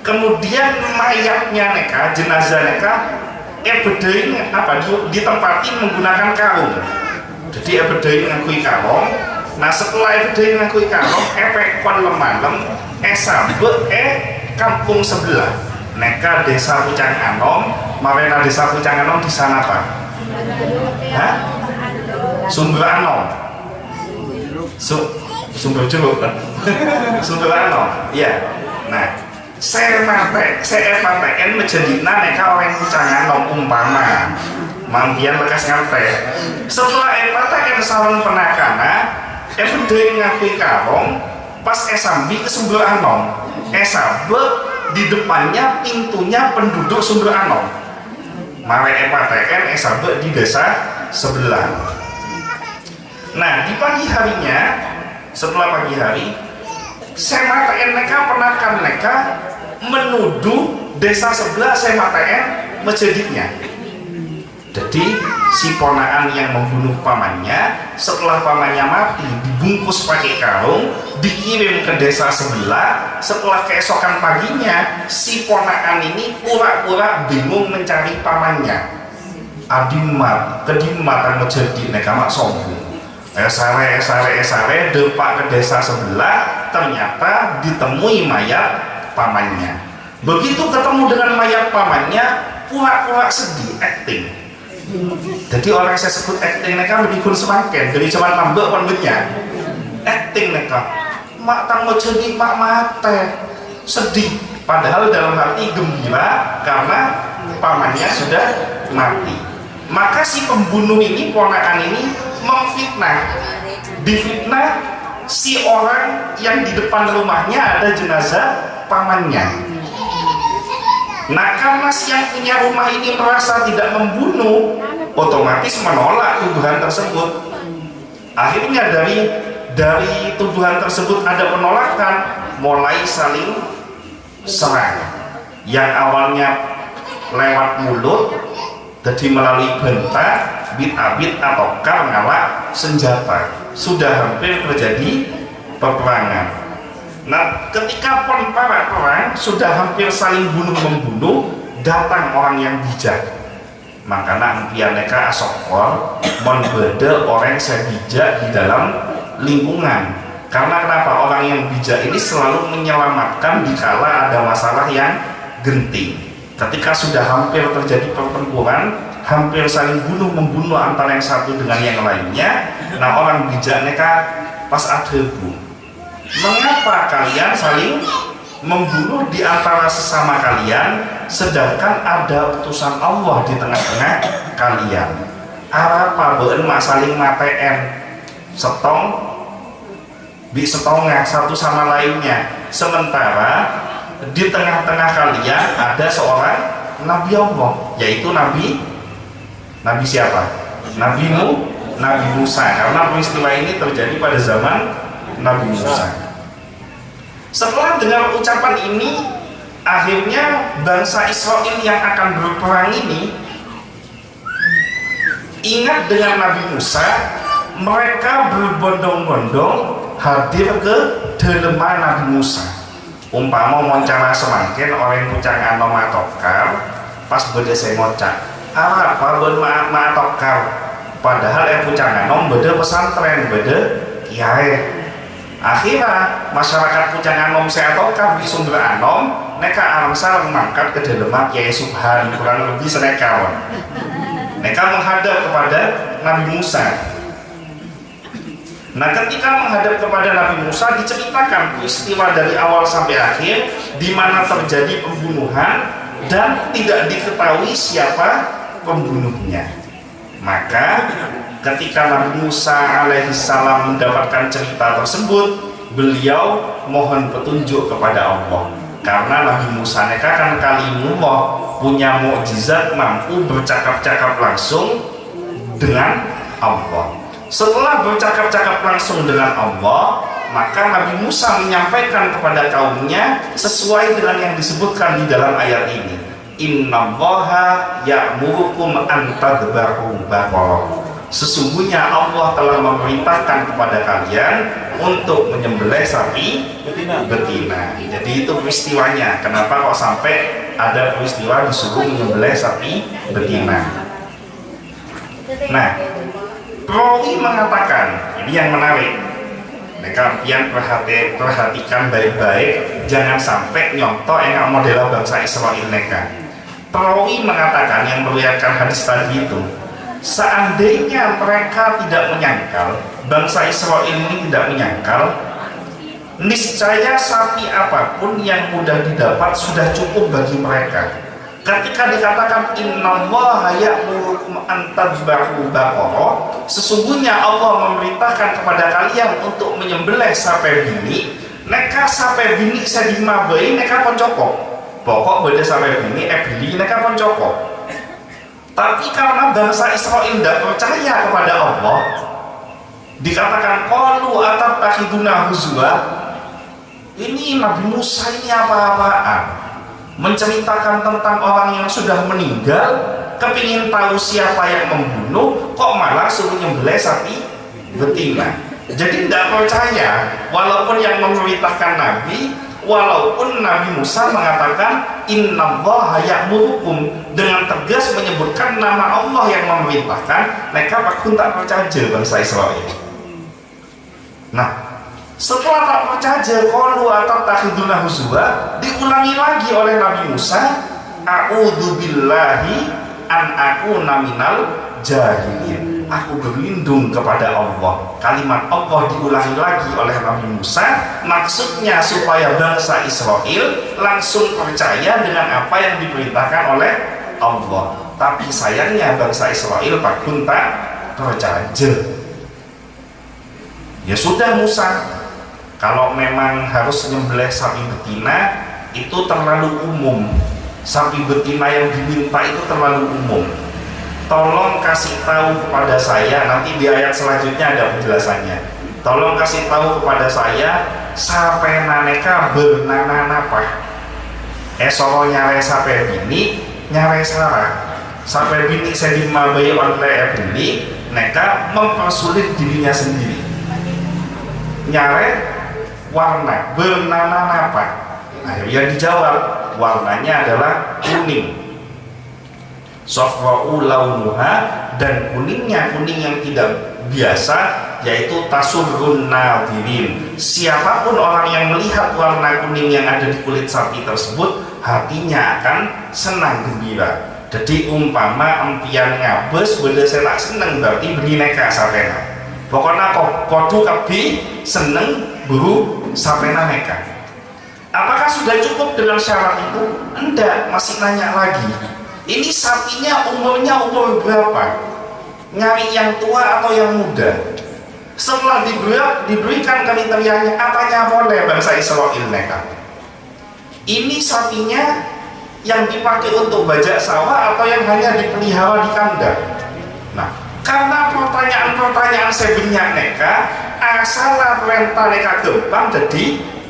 kemudian mayatnya mereka, jenazah mereka bedain apa ditempati menggunakan karung. Jadi bedain ngakui karung. Nah setelah bedain ngakui karung, kon lemalem sampai kampung sebelah. Mereka desa Pucang Anom, Marena desa Pucang Anom di sana Pak. Hah? Sumber Anom. Sumber Jeruk. Sumber Anom. Iya. Nah, saya PTN menjadi mereka orang Pucang Anom umpama. Mampian lekas ngante. Setelah PTN sarung penakana, bedain ngakui karung, pas sambi ke Sumber Anom. Sambil di depannya pintunya penduduk Sumber Anom. Mare PTN sambil di desa sebelah. Nah di pagi harinya, setelah pagi hari sematain neka penakan neka menuduh desa sebelah sematain menjadinya. Jadi si ponaan yang membunuh pamannya, setelah pamannya mati dibungkus pakai karung, dikirim ke desa sebelah. Setelah keesokan paginya si ponaan ini pura-pura bingung mencari pamannya. Adimat kedimatan menjadi nekamak sombong. Esare depak ke desa sebelah, ternyata ditemui mayat pamannya. Begitu ketemu dengan mayat pamannya, pura-pura sedih, acting. Jadi orang saya sebut acting mereka lebih kun semakin jadi cuma nambah konbennya acting mereka mak tanggo jadi mak mate sedih, padahal dalam hati gembira karena pamannya sudah mati. Maka si pembunuh ini, ponakan ini memfitnah, difitnah si orang yang di depan rumahnya ada jenazah pamannya. Nah, karena si yang punya rumah ini merasa tidak membunuh, otomatis menolak tuduhan tersebut. Akhirnya dari tuduhan tersebut ada penolakan, mulai saling serang. Yang awalnya lewat mulut, jadi melalui bentak, bit-abit atau ngalak senjata. Sudah hampir terjadi peperangan. Nah, ketika para perang sudah hampir saling bunuh-membunuh, datang orang yang bijak. Makanya impian mereka asokor membeda orang yang bijak di dalam lingkungan. Karena kenapa? Orang yang bijak ini selalu menyelamatkan dikala ada masalah yang genting. Ketika sudah hampir terjadi pertempuran, hampir saling bunuh-membunuh antara yang satu dengan yang lainnya, nah orang bijak mereka pas adhebu. Mengapa kalian saling membunuh di antara sesama kalian, sedangkan ada utusan Allah di tengah-tengah kalian? Apa beun mak saling mateen setong bi setongah satu sama lainnya, sementara di tengah-tengah kalian ada seorang Nabi Allah, yaitu Nabi siapa? Nabi Musa. Karena peristiwa ini terjadi pada zaman Nabi Musa. Setelah dengar ucapan ini, akhirnya bangsa Israel yang akan berperang ini ingat dengan Nabi Musa. Mereka berbondong-bondong hadir ke delema Nabi Musa. Umpama moncara semangkin orang pucang anom atokar, pas beda saya ngocak apa ben atokar, padahal pucang anom beda pesantren, beda kiai. Akhirnya masyarakat pucang anom saya atokar di sumber anom neka arangsa mengangkat ke delema Kiai Subhan, kurang lebih senekawan. Mereka menghadap kepada Nabi Musa. Nah, ketika menghadap kepada Nabi Musa diceritakan peristiwa dari awal sampai akhir di mana terjadi pembunuhan dan tidak diketahui siapa pembunuhnya. Maka ketika Nabi Musa alaihissalam mendapatkan cerita tersebut, beliau mohon petunjuk kepada Allah. Karena Nabi Musa kan kalimullah, punya mukjizat, mampu bercakap-cakap langsung dengan Allah. Setelah bercakap-cakap langsung dengan Allah, maka Nabi Musa menyampaikan kepada kaumnya sesuai dengan yang disebutkan di dalam ayat ini. Innallaha ya'murukum an tadbahu baqarah. Sesungguhnya Allah telah memerintahkan kepada kalian untuk menyembelih sapi betina. Jadi itu peristiwanya. Kenapa kok sampai ada peristiwa disuruh menyembelih sapi betina? Nah, Rawi mengatakan, ini yang menarik. Kalian perhatikan baik-baik, jangan sampai nyontok yang model bangsa Israel mereka. Rawi mengatakan, yang meriwayatkan hadis tadi itu, seandainya mereka tidak menyangkal, bangsa Israel ini tidak menyangkal, niscaya sapi apapun yang mudah didapat sudah cukup bagi mereka. Ketika dikatakan innallaha ya'murukum an tadbahu baqarah, sesungguhnya Allah memerintahkan kepada kalian untuk menyembelih sapi bini, neka sapi bini sedimabai neka poncokok. Pokok beda sapi bini beli neka poncokok. Tapi karena bangsa Israel tidak percaya kepada Allah, dikatakan qalu atattakhiduna huzwa, Ini Nabi Musa ini apa-apaan, menceritakan tentang orang yang sudah meninggal, kepingin tahu siapa yang membunuh, kok malah suruh nyembelih sapi betina. Jadi tidak percaya, walaupun yang memerintahkan Nabi, walaupun Nabi Musa mengatakan innallaha ya'murukum, dengan tegas menyebutkan nama Allah yang memerintahkan, mereka pun tak percaya bangsa Israel. Nah, setelah tak percaya, qalu atattakhiduna huzwa, diulangi lagi oleh Nabi Musa, a'udzubillahi an akuna minal jahilin, aku berlindung kepada Allah. Kalimat Allah diulangi lagi oleh Nabi Musa, maksudnya supaya bangsa Israel langsung percaya dengan apa yang diperintahkan oleh Allah. Tapi sayangnya bangsa Israel pun tak percaya. Ya sudah Musa, kalau memang harus nyembelih sapi betina itu terlalu umum, sapi betina yang diminta itu terlalu umum, tolong kasih tahu kepada saya, nanti di ayat selanjutnya ada penjelasannya, tolong kasih tahu kepada saya sampai naneka bernana napa esoro nyare sampai bini nyare sarah sampai bini saya dimabai oleh bini, neka mempersulit dirinya sendiri, nyare warna bernana napa. Nah, yang dijawab warnanya adalah kuning, safra'u launuha, dan kuningnya kuning yang tidak biasa, yaitu tasurrun nadirin. Siapapun orang yang melihat warna kuning yang ada di kulit sapi tersebut, hatinya akan senang gembira. Jadi umpama empian ngabes beda saya tak seneng, berarti beri neka sapena. Pokoknya kodu kabi seneng buru sapena neka. Apakah sudah cukup dengan syarat itu? Enggak, masih nanya lagi. Ini sapinya umurnya umur berapa? Nyari yang tua atau yang muda? Setelah diberikan kriterianya, apanya boleh bangsa Israel neka? Ini sapinya yang dipakai untuk bajak sawah atau yang hanya dipelihara di kandang? Nah, karena pertanyaan-pertanyaan sebenarnya neka, asal perintah neka gempang jadi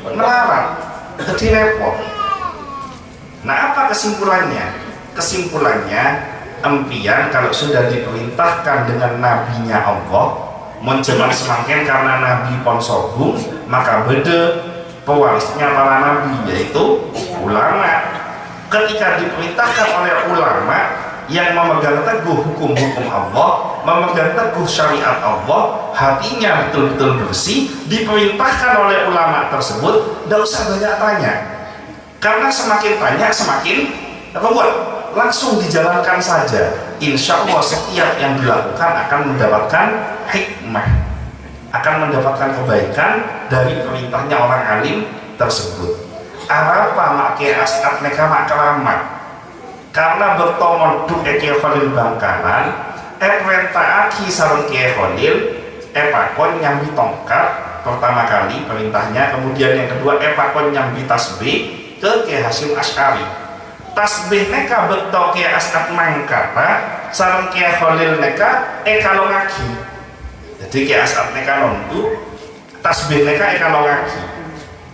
melarat, jadi repot. Nah, apa kesimpulannya? Kesimpulannya, empian kalau sudah diperintahkan dengan nabinya Allah menjelang semakin karena nabi ponsobung, maka beda pewarisnya para nabi, yaitu ulama. Ketika diperintahkan oleh ulama yang memegang teguh hukum-hukum Allah, memegang teguh syariat Allah, hatinya betul-betul bersih, diperintahkan oleh ulama tersebut, tidak usah banyak tanya, karena semakin tanya semakin ruwet, langsung dijalankan saja. Insya Allah setiap yang dilakukan akan mendapatkan hikmah, akan mendapatkan kebaikan dari perintahnya orang alim tersebut. Arapa makai asat mereka makalamat, karena bertomon duk Kiai Khalil Bangkalan, perintah aki sarung Kiai Khalil, pakon nyambi tongkat pertama kali perintahnya, kemudian yang kedua pakon nyambi tasbih ke Kiai Hasyim Asy'ari. Tasbih neka beto Kiai As'ad mangkata, sarung Kiai Khalil neka kalau ngaki. Jadi Kiai As'ad neka nontu, tasbih neka kalau ngaki.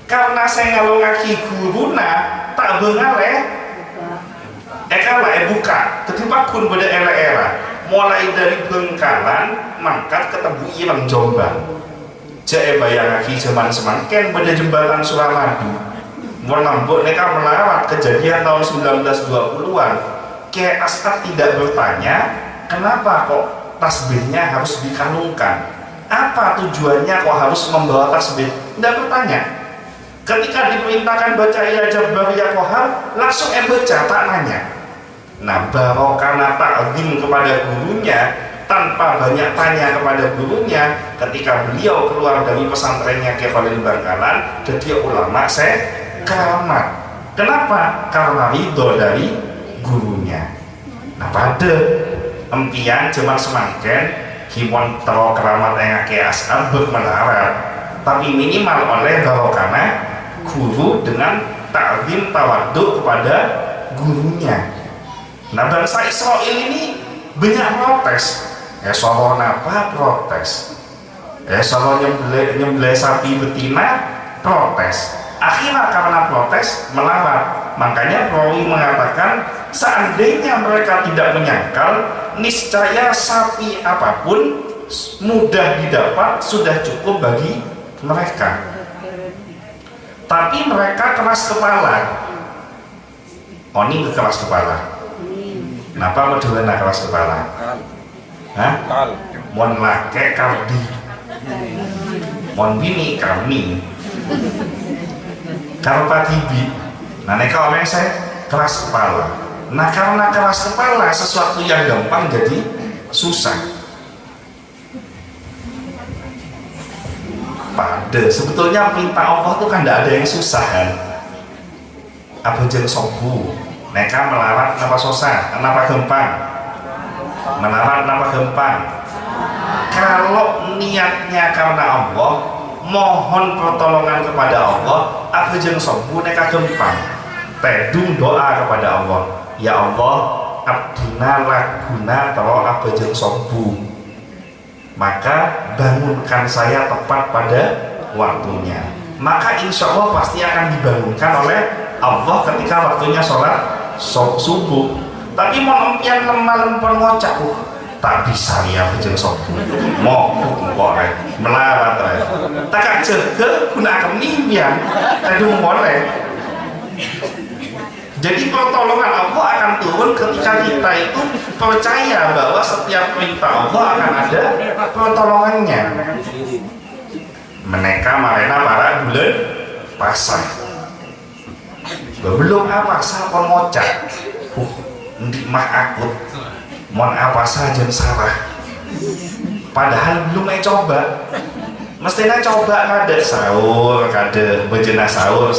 Karena saya kalau ngaki guruna tak bengaleh, kalau buka, ketika pun pada era-era, mulai dari Bengkalan mangkat ke Tebu Ireng Jombang. Jaya bayang ngaki zaman semangken pada jembatan Suramadu. Menambut mereka melarat kejadian tahun 1920-an. Kiai As'ad tidak bertanya kenapa kok tasbihnya harus dikalungkan, apa tujuannya kok harus membawa tasbih, tidak bertanya. Ketika diperintahkan baca ya Jabbar ya Qahar, langsung baca, tak nanya. Nah, barokana ta'zim kepada gurunya tanpa banyak tanya kepada gurunya, ketika beliau keluar dari pesantrennya Kiai Khalil Bangkalan, jadi ulama keramat. Kenapa? Karena ridho dari gurunya. Nah, pada empian zaman semangken kimon tero keramat yang Kiai As'ad bermelarat, tapi minimal oleh barokana guru dengan ta'zim tawaduk kepada gurunya. Nah, bangsa Israel ini banyak protes. Solo napa protes, solo nyembelih sapi betina protes. Akhirnya karena protes melawat. Makanya perawi mengatakan seandainya mereka tidak menyangkal, niscaya sapi apapun mudah didapat sudah cukup bagi mereka. Tapi mereka keras kepala. Oh, ini keras kepala. Kenapa modelnya keras kepala? Hah? Mon lake kardi, mon bini karni, karpa tibi. Nah, mereka orang saya keras kepala. Nah, karena keras kepala, sesuatu yang gampang jadi susah. Sebetulnya perintah Allah itu kan tidak ada yang susah kan. Abu jeng sobu, mereka melarat kenapa susah, kenapa gampang? Melarat kenapa gampang? Kalau niatnya karena Allah, mohon pertolongan kepada Allah, abu jeng sobu mereka gampang. Tedung doa kepada Allah, ya Allah, abdina laguna taro abu jeng sobu, maka bangunkan saya tepat pada waktunya. Maka insya Allah pasti akan dibangunkan oleh Allah ketika waktunya sholat subuh. Tapi mau yang malam ngocak, tak bisa ya bejeng subuh, mau boleh melarat tak jaga gunakan mimpian, aduh boleh. Jadi pertolongan Allah akan turun ketika kita itu percaya bahwa setiap perintah Allah akan ada pertolongannya. Mereka marina para bulan pasar. Belum apa sah ngocak. Ndik mah akut. Mon apa saja sarah. Padahal belum coba. Mestinya coba kada sahur, kada bejena sahur.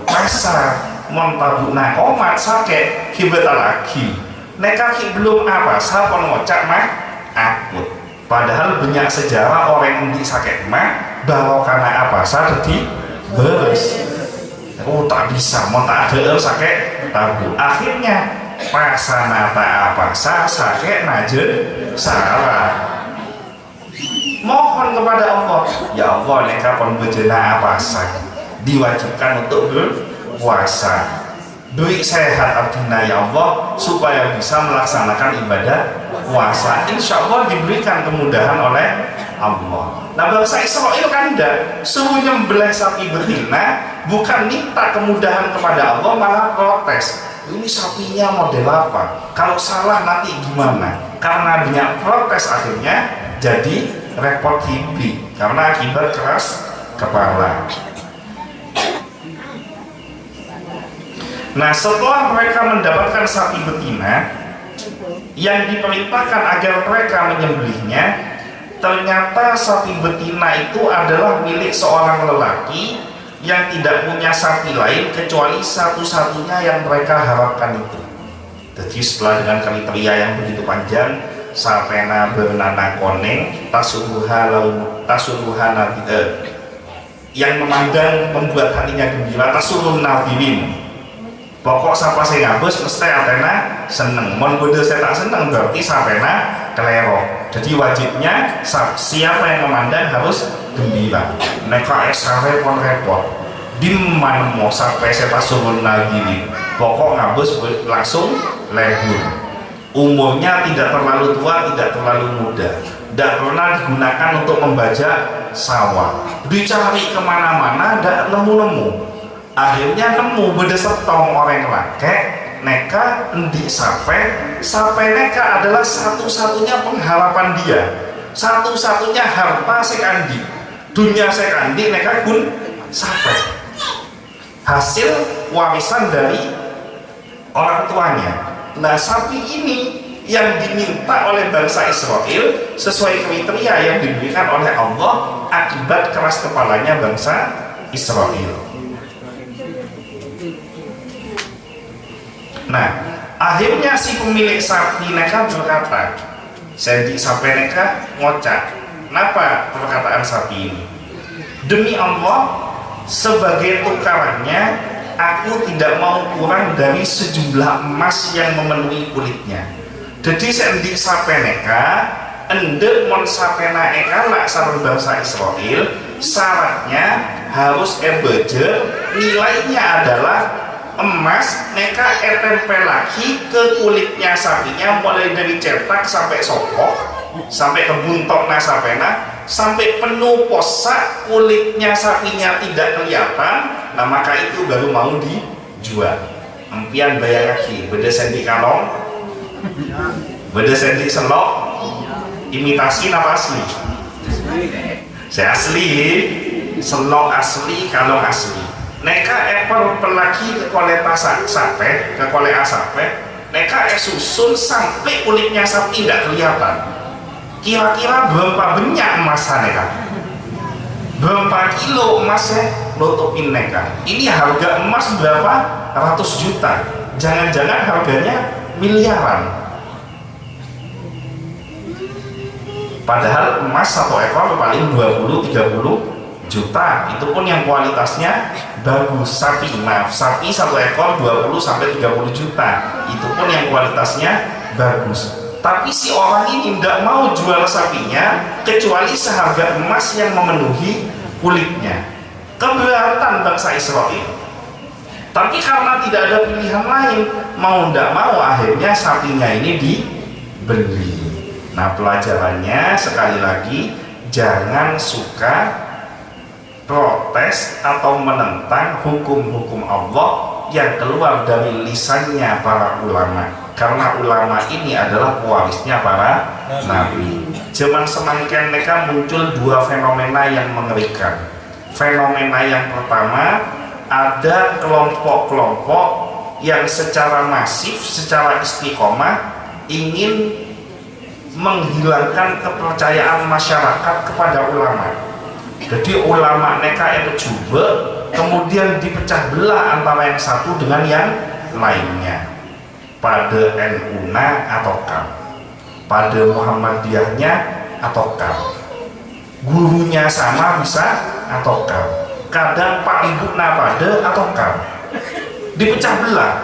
Pasar mon tabuna komat sakit kibeta lagi neka belum apa sapon ngocak mah akut. Padahal banyak sejarah orang yang sakit mah bahwa karena apa jadi beres. Tak bisa mon tak ada sakit tabu akhirnya pasana tak apa sakit najen salah. Mohon kepada Allah, ya Allah neka pon bejena apa diwajibkan untuk puasa, beri sehat abdina ya Allah supaya bisa melaksanakan ibadah puasa. Insya Allah diberikan kemudahan oleh Allah. Nah, bangsa Israel kan tidak suruh nyembelih sapi betina, bukan minta kemudahan kepada Allah, malah protes. Ini sapinya model apa? Kalau salah nanti gimana? Karena banyak protes akhirnya jadi repot hidup karena akibat keras kepala. Nah, setelah mereka mendapatkan sapi betina yang diperintahkan agar mereka menyembelihnya, ternyata sapi betina itu adalah milik seorang lelaki yang tidak punya sapi lain kecuali satu-satunya yang mereka harapkan itu. Jadi setelah dengan kriteria yang begitu panjang, sapena bernana koneng tasuruha yang memandang membuat hatinya gembira, tasurun nadirin. Pokok siapa saya ngabus mesti Athena seneng. Mon bodoh saya tak seneng berarti Sapena kelero. Jadi wajibnya siapa yang memandang harus gembira. Neka esare pon repot. Dimana mau sampai saya turun lagi. Pokok ngabus langsung lebur. Umurnya tidak terlalu tua, tidak terlalu muda. Tidak pernah digunakan untuk membajak sawah. Dicari kemana-mana, tidak nemu-nemu. Akhirnya nemu beda setong orang laki neka endi sampai neka adalah satu-satunya pengharapan dia, satu-satunya harta sekandi dunia sekandi neka pun sampai hasil warisan dari orang tuanya. Nah, sapi ini yang diminta oleh bangsa Israel sesuai kriteria yang diberikan oleh Allah akibat keras kepalanya bangsa Israel. Nah, akhirnya si pemilik sapi neka berkata, Sendi sampai neka ngocak. Kenapa perkataan sapi ini? Demi Allah, sebagai tukarannya, aku tidak mau kurang dari sejumlah emas yang memenuhi kulitnya. Jadi Sendi sampai neka, endek mon sapena eka lak sarung bangsa Israel, syaratnya harus bejer, nilainya adalah emas, neka tempel lagi ke kulitnya sapinya, mulai dari cetak sampai sokok, sampai ke buntokna sapena, sampai penuh posak kulitnya sapinya tidak kelihatan. Nah maka itu baru mau dijual. Empian bayang lagi, beda sendi kalong, beda sendi selok, imitasi apa asli? Saya asli, selok asli, kalong asli. Neka epel pelagi ke koleta sape, ke kolea sape, neka susun sampai kulitnya sapi tidak kelihatan. Kira-kira berapa banyak emasnya neka? Berapa kilo emasnya nutupin neka? Ini harga emas berapa ratus juta? Jangan-jangan harganya miliaran. Padahal emas satu ekor paling 20-30 juta, itu pun yang kualitasnya bagus. Sapi satu ekor 20-30 juta, itu pun yang kualitasnya bagus. Tapi si orang ini tidak mau jual sapinya kecuali seharga emas yang memenuhi kulitnya. Keberatan bangsa Israel. Tapi karena tidak ada pilihan lain, mau tidak mau akhirnya sapinya ini dibeli. Nah pelajarannya sekali lagi, jangan suka protes atau menentang hukum-hukum Allah yang keluar dari lisannya para ulama, karena ulama ini adalah pewarisnya para nabi. Zaman semangkin mereka muncul dua fenomena yang mengerikan. Fenomena yang pertama, ada kelompok-kelompok yang secara masif, secara istiqomah ingin menghilangkan kepercayaan masyarakat kepada ulama. Jadi ulama neka itu coba kemudian dipecah belah antara yang satu dengan yang lainnya. Pada NU-na ataukah, pada Muhammadiyahnya ataukah, gurunya sama bisa ataukah, kadang Pak Ibu na pada ataukah, dipecah belah.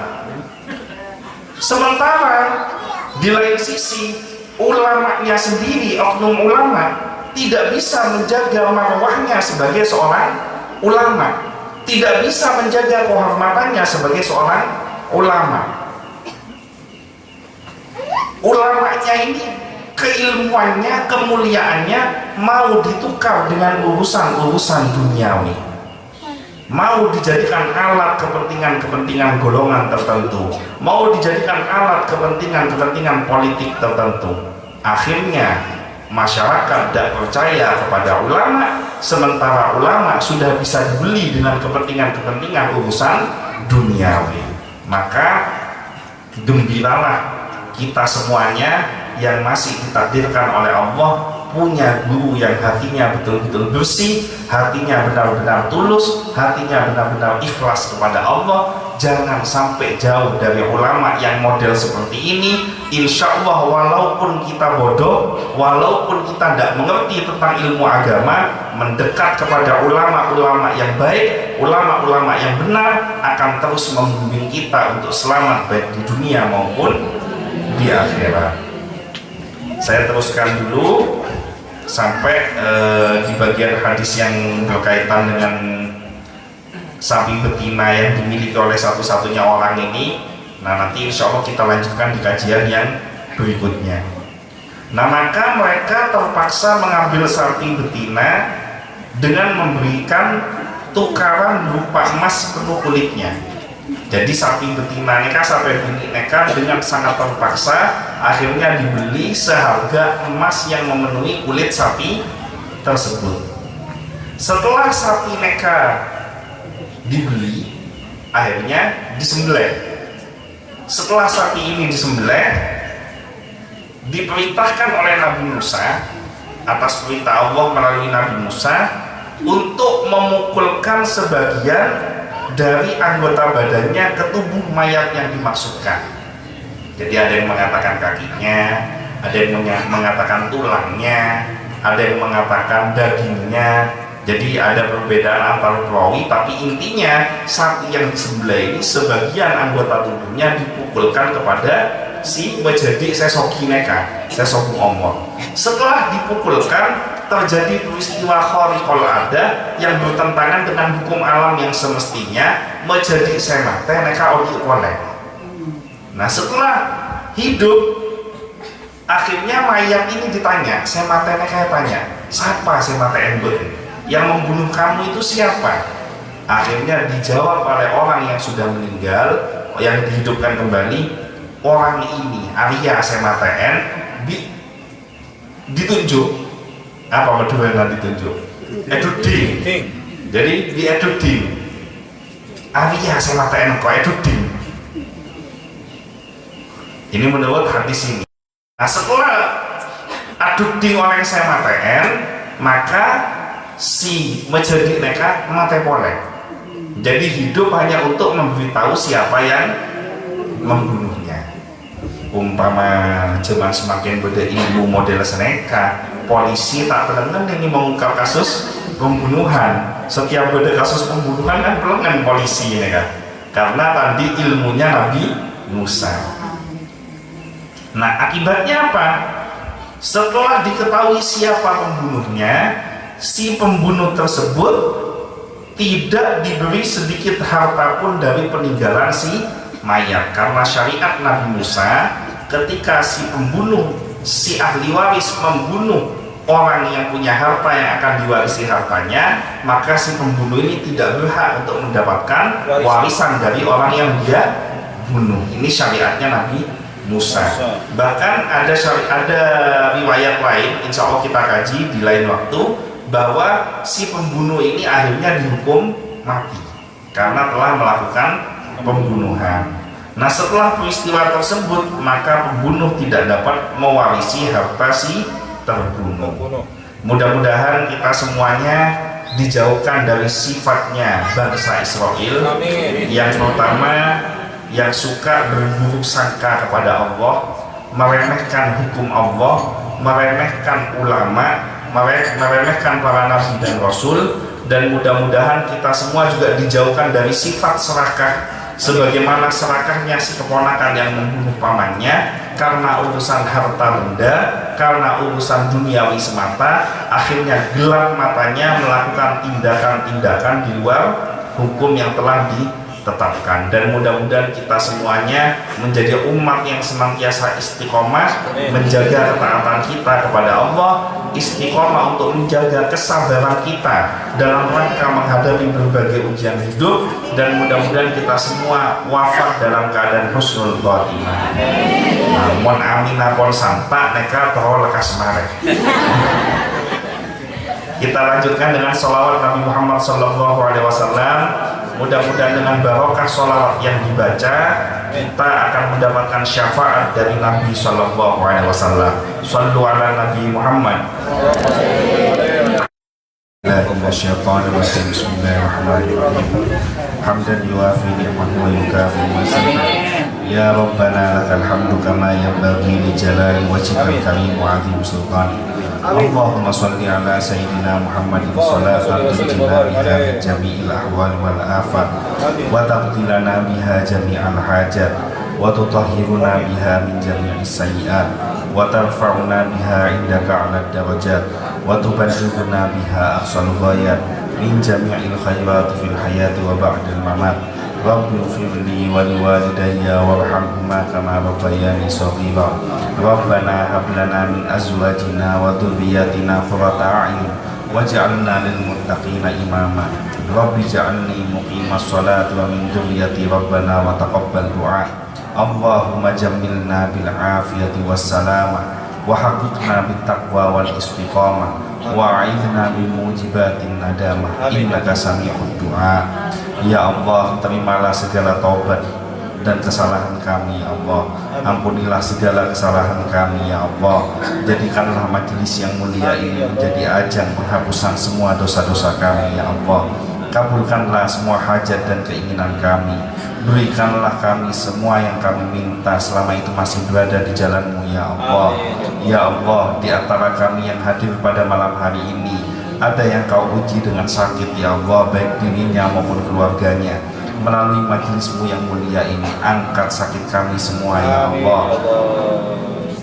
Sementara di lain sisi ulamanya sendiri, oknum ulama tidak bisa menjaga marwahnya sebagai seorang ulama, tidak bisa menjaga kehormatannya sebagai seorang ulama. Ulamanya ini keilmuannya, kemuliaannya mau ditukar dengan urusan-urusan duniawi, mau dijadikan alat kepentingan-kepentingan golongan tertentu, mau dijadikan alat kepentingan-kepentingan politik tertentu. Akhirnya masyarakat tidak percaya kepada ulama, sementara ulama sudah bisa dibeli dengan kepentingan-kepentingan urusan duniawi. Maka gembiralah kita semuanya yang masih ditakdirkan oleh Allah punya guru yang hatinya betul-betul bersih, hatinya benar-benar tulus, hatinya benar-benar ikhlas kepada Allah. Jangan sampai jauh dari ulama yang model seperti ini. Insya Allah walaupun kita bodoh, walaupun kita tidak mengerti tentang ilmu agama, mendekat kepada ulama-ulama yang baik, ulama-ulama yang benar akan terus membimbing kita untuk selamat baik di dunia maupun di akhirat. Saya teruskan dulu sampai di bagian hadis yang berkaitan dengan sapi betina yang dimiliki oleh satu-satunya orang ini. Nah nanti insya Allah kita lanjutkan di kajian yang berikutnya. Nah maka mereka terpaksa mengambil sapi betina dengan memberikan tukaran berupa emas penuh kulitnya. Jadi sapi betina neka, sapi neka dengan sangat terpaksa akhirnya dibeli seharga emas yang memenuhi kulit sapi tersebut. Setelah sapi neka dibeli, akhirnya disembelih. Setelah sapi ini disembelih, diperintahkan oleh Nabi Musa atas perintah Allah melalui Nabi Musa untuk memukulkan sebagian dari anggota badannya ke tubuh mayat yang dimaksudkan. Jadi ada yang mengatakan kakinya, ada yang mengatakan tulangnya, ada yang mengatakan dagingnya. Jadi ada perbedaan antar perawi, tapi intinya sapi yang disembelih ini sebagian anggota tubuhnya dipukulkan kepada si menjadi sesoki neka, sesoku omor. Setelah dipukulkan, terjadi peristiwa khariqul ada yang bertentangan dengan hukum alam yang semestinya menjadi semate neka odi oleh. Nah setelah hidup akhirnya mayat ini ditanya, semate neka tanya, siapa semate embut yang membunuh kamu itu siapa? Akhirnya dijawab oleh orang yang sudah meninggal, yang dihidupkan kembali, orang ini Arya Sematen ditunjuk apa berdua yang ditunjuk eduding. Jadi di eduding Arya Sematen kok eduding ini menurut hadis ini. Nah setelah aduding orang Sematen maka si menjadi mereka mate polek. Jadi hidup hanya untuk memberitahu siapa yang membunuhnya. Umpama zaman semakin berilmu model seneka, polisi tak pernah ini mengungkap kasus pembunuhan. Setiap beda kasus pembunuhan kan perlu kan polisi ini kan, karena tadi ilmunya Nabi Musa. Nah akibatnya apa? Setelah diketahui siapa pembunuhnya, si pembunuh tersebut tidak diberi sedikit harta pun dari peninggalan si mayat, karena syariat Nabi Musa ketika si pembunuh, si ahli waris membunuh orang yang punya harta yang akan diwarisi hartanya, maka si pembunuh ini tidak berhak untuk mendapatkan warisan dari orang yang dia bunuh. Ini syariatnya Nabi Musa. Bahkan ada riwayat lain, insya Allah kita kaji di lain waktu, bahwa si pembunuh ini akhirnya dihukum mati karena telah melakukan pembunuhan. Nah setelah peristiwa tersebut maka pembunuh tidak dapat mewarisi harta si terbunuh. Mudah-mudahan kita semuanya dijauhkan dari sifatnya bangsa Israel yang terutama yang suka berburuk sangka kepada Allah, meremehkan hukum Allah, meremehkan ulama, meremehkan para nabi dan rasul. Dan mudah-mudahan kita semua juga dijauhkan dari sifat serakah sebagaimana serakahnya si keponakan yang membunuh pamannya karena urusan harta benda, karena urusan duniawi semata, akhirnya gelap matanya melakukan tindakan-tindakan di luar hukum yang telah ditetapkan. Dan mudah-mudahan kita semuanya menjadi umat yang senantiasa istiqomah menjaga ketaatan kita kepada Allah, istiqomah untuk menjaga kesabaran kita dalam rangka menghadapi berbagai ujian hidup, dan mudah-mudahan kita semua wafat dalam keadaan husnul khotimah. Mon amina pon santa neka toh lekas mare. Kita lanjutkan dengan sholawat Nabi Muhammad SAW. Mudah-mudahan dengan barokah sholawat yang dibaca kita akan mendapatkan syafaat dari Nabi SAW. Shallu ala Nabi Muhammad. Bismillahirrahmanirrahim. Hamdan yuafi ni'mahu wa yukafi mazidah. Ya Rabbana lakal hamdu kama yanbaghi li jalali wajhikal karim wa 'azimi sultanik. Allahumma shalli ala sayyidina Muhammadin salatan tunjina biha min jami'il ahwal wal afat wa taqdilana biha jami'al hajat wa tutahhiruna biha min jami'is sayyi'at wa tarfa'una biha indaka 'ala darajat wa tuballighuna biha aqsal ghayat min jami'il khairat fil hayati wa ba'dal mamat. Rabbi firli wa liwalidayya warhamhuma kama rabbayani shaghira. Rabbana hab lana min azwajina wa dhurriyyatina qurrata a'yun waj'alna lil muttaqina imama. Rabbi ij'alni muqimas sholati wa min dhurriyyati rabbana wa taqabbal du'a. Allahumma jammilna bil afiyati was salamah wa haqqiqna bit taqwa wal istiqamah wa a'idna min mujibatin nadamah innaka sami'ud du'a. Ya Allah, terimalah segala taubat dan kesalahan kami ya Allah. Ampunilah segala kesalahan kami ya Allah. Jadikanlah majelis yang mulia ini menjadi ajang penghapusan semua dosa-dosa kami ya Allah. Kabulkanlah semua hajat dan keinginan kami. Berikanlah kami semua yang kami minta selama itu masih berada di jalan-Mu ya Allah. Ya Allah, di antara kami yang hadir pada malam hari ini ada yang Kau uji dengan sakit ya Allah, baik dirinya maupun keluarganya. Melalui majelis-Mu yang mulia ini, angkat sakit kami semua ya Allah.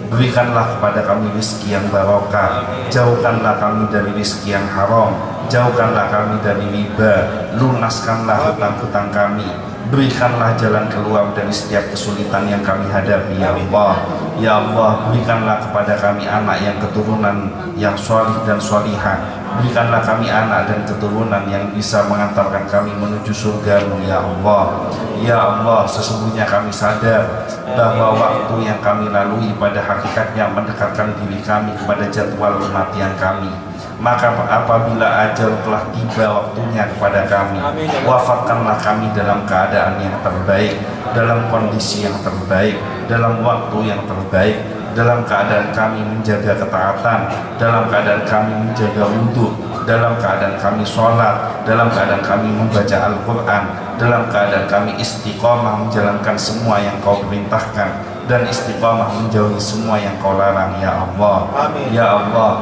Berikanlah kepada kami rezeki yang barokah, jauhkanlah kami dari rezeki yang haram, jauhkanlah kami dari riba, lunaskanlah hutang-hutang kami, berikanlah jalan keluar dari setiap kesulitan yang kami hadapi ya Allah. Ya Allah, berikanlah kepada kami anak yang keturunan yang sholih dan sholihah, berikanlah kami anak dan keturunan yang bisa mengantarkan kami menuju surga-Mu ya Allah. Ya Allah, sesungguhnya kami sadar bahwa waktu yang kami lalui pada hakikatnya mendekatkan diri kami kepada jadwal kematian kami. Maka apabila ajal telah tiba waktunya kepada kami, wafatkanlah kami dalam keadaan yang terbaik, dalam kondisi yang terbaik, dalam waktu yang terbaik, dalam keadaan kami menjaga ketaatan, dalam keadaan kami menjaga wudhu, dalam keadaan kami sholat, dalam keadaan kami membaca Al-Quran, dalam keadaan kami istiqomah menjalankan semua yang Kau perintahkan dan istiqomah menjauhi semua yang Kau larang ya Allah. Ya Allah,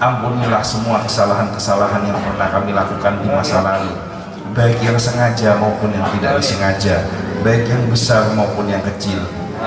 ampunilah semua kesalahan-kesalahan yang pernah kami lakukan di masa lalu, baik yang sengaja maupun yang tidak disengaja, baik yang besar maupun yang kecil.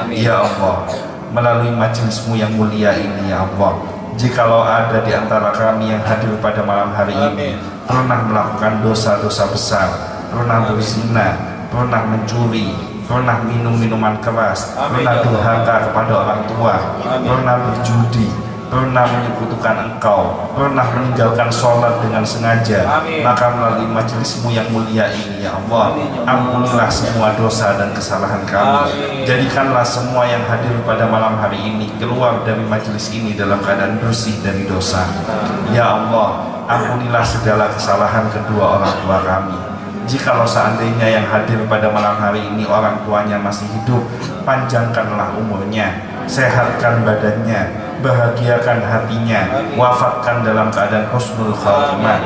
Ya Allah, melalui majelis-Mu yang mulia ini ya Allah, jikalau ada di antara kami yang hadir pada malam hari ini pernah melakukan dosa-dosa besar, pernah berzina, pernah mencuri, pernah minum minuman keras, pernah durhaka kepada orang tua, pernah berjudi, pernah menyekutukan Engkau, pernah meninggalkan sholat dengan sengaja, maka melalui majelis-Mu yang mulia ini ya Allah, ampunilah semua dosa dan kesalahan kami. Jadikanlah semua yang hadir pada malam hari ini keluar dari majelis ini dalam keadaan bersih dari dosa. Ya Allah, ampunilah segala kesalahan kedua orang tua kami. Jikalau seandainya yang hadir pada malam hari ini orang tuanya masih hidup, panjangkanlah umurnya, sehatkan badannya, bahagiakan hatinya, wafatkan dalam keadaan husnul khatimah.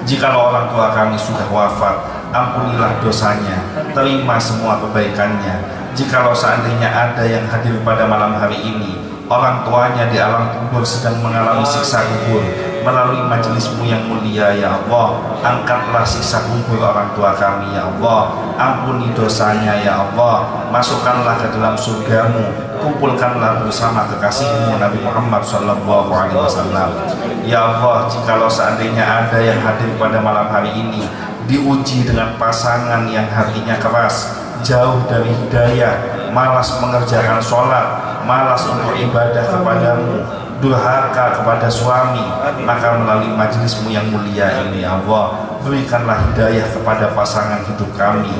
Jikalau orang tua kami sudah wafat, ampunilah dosanya, terima semua kebaikannya. Jikalau seandainya ada yang hadir pada malam hari ini, orang tuanya di alam kubur sedang mengalami siksa kubur, melalui majelis-Mu yang mulia ya Allah, angkatlah siksa kubur orang tua kami ya Allah, ampuni dosanya ya Allah, masukkanlah ke dalam surga-Mu, kumpulkanlah bersama kekasih-Mu Nabi Muhammad SAW. Ya Allah, jikalau seandainya ada yang hadir pada malam hari ini diuji dengan pasangan yang hatinya keras, jauh dari hidayah, malas mengerjakan sholat, malas untuk ibadah kepadamu, durhaka kepada suami, maka melalui majelis-Mu yang mulia ini ya Allah, berikanlah hidayah kepada pasangan hidup kami,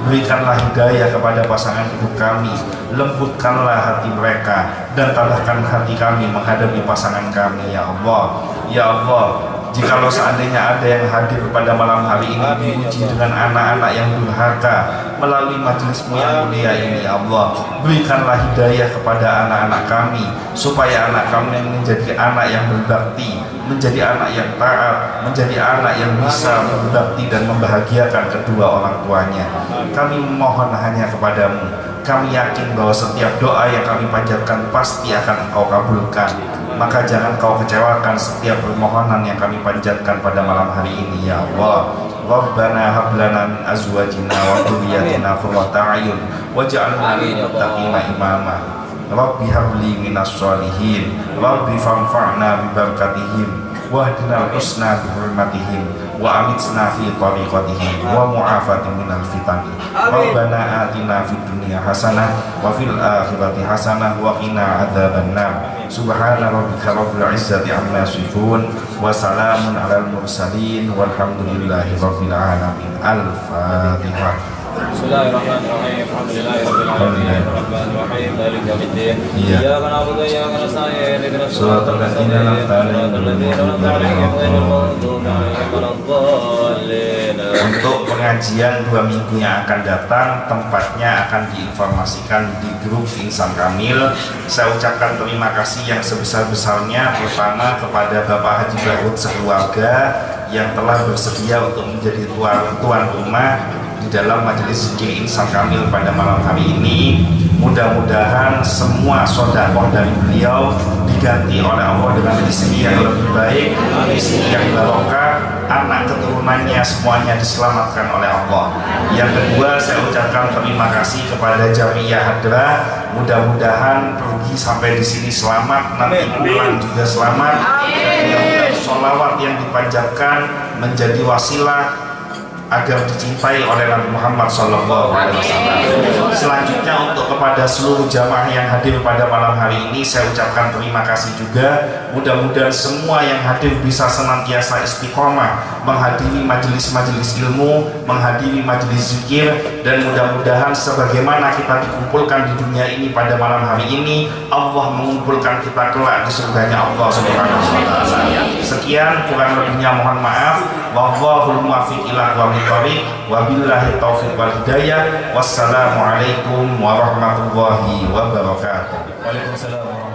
berikanlah hidayah kepada pasangan hidup kami, lembutkanlah hati mereka dan tambahkan hati kami menghadapi pasangan kami ya Allah. Ya Allah, jikalau seandainya ada yang hadir pada malam hari ini diuji dengan anak-anak yang durhaka, melalui majelis-Mu yang mulia ini ya Allah, berikanlah hidayah kepada anak-anak kami, supaya anak kami menjadi anak yang berbakti, menjadi anak yang taat, menjadi anak yang bisa berbakti dan membahagiakan kedua orang tuanya. Kami memohon hanya kepadamu, kami yakin bahwa setiap doa yang kami panjatkan pasti akan Engkau kabulkan. Maka jangan Kau kecewakan setiap permohonan yang kami panjatkan pada malam hari ini ya Allah. Rabbana hab lana min azwajina wa dhurriyyatina qurrata a'yun waj'alna lil muttaqina imama. Rabbi habli minas sholihin, Rabbi fanfa'na bi barakatihim, wahdina husna bi hurmatihim, wa amitsna fi tariqatihim, wa mu'afatin minal fitani. Rabbana atina fid dunya hasanah wa fil akhirati hasanah wa qina adzabannar. Subhana rabbika rabbil izzati amma yasifun wa salamun alal mursalin walhamdulillahi rabbil alamin. Al-Fatihah. Bismillahirrahmanirrahim. Alhamdulillahirabbil alamin. Arrahmanirrahim. Maliki yaumiddin. Iyyaka na'budu wa iyyaka nasta'in. Ihdinas siratal ladzina an'amta 'alaihim. Untuk pengajian 2 minggu yang akan datang, tempatnya akan diinformasikan di grup Insan Kamil. Saya ucapkan terima kasih yang sebesar-besarnya pertama kepada Bapak Haji Barud sekeluarga yang telah bersedia untuk menjadi tuan rumah di dalam majelis zikir Insan Kamil pada malam hari ini. Mudah-mudahan semua sedekah dari beliau diganti oleh Allah dengan rezeki yang lebih baik, rezeki yang barokah, anak keturunannya semuanya diselamatkan oleh Allah. Yang kedua, saya ucapkan terima kasih kepada Jamiah Hadra. Mudah-mudahan pergi sampai di sini selamat, nanti pulang juga selamat. Dan sholawat yang dipanjatkan menjadi wasilah agar dicintai oleh Nabi Muhammad SAW. Selanjutnya untuk kepada seluruh jamaah yang hadir pada malam hari ini, saya ucapkan terima kasih juga. Mudah-mudahan semua yang hadir bisa senantiasa istiqomah menghadiri majelis-majelis ilmu, menghadiri majelis zikir, dan mudah-mudahan sebagaimana kita dikumpulkan di dunia ini pada malam hari ini, Allah mengumpulkan kita kelak di surganya Allah Subhanahu wa taala. Sekian, kurang lebihnya mohon maaf. Wallahul muwaffiq ila aqwamit thoriq, wabillahi taufiq wal hidayah. Wassalamualaikum warahmatullahi wabarakatuh. Waalaikumsalam.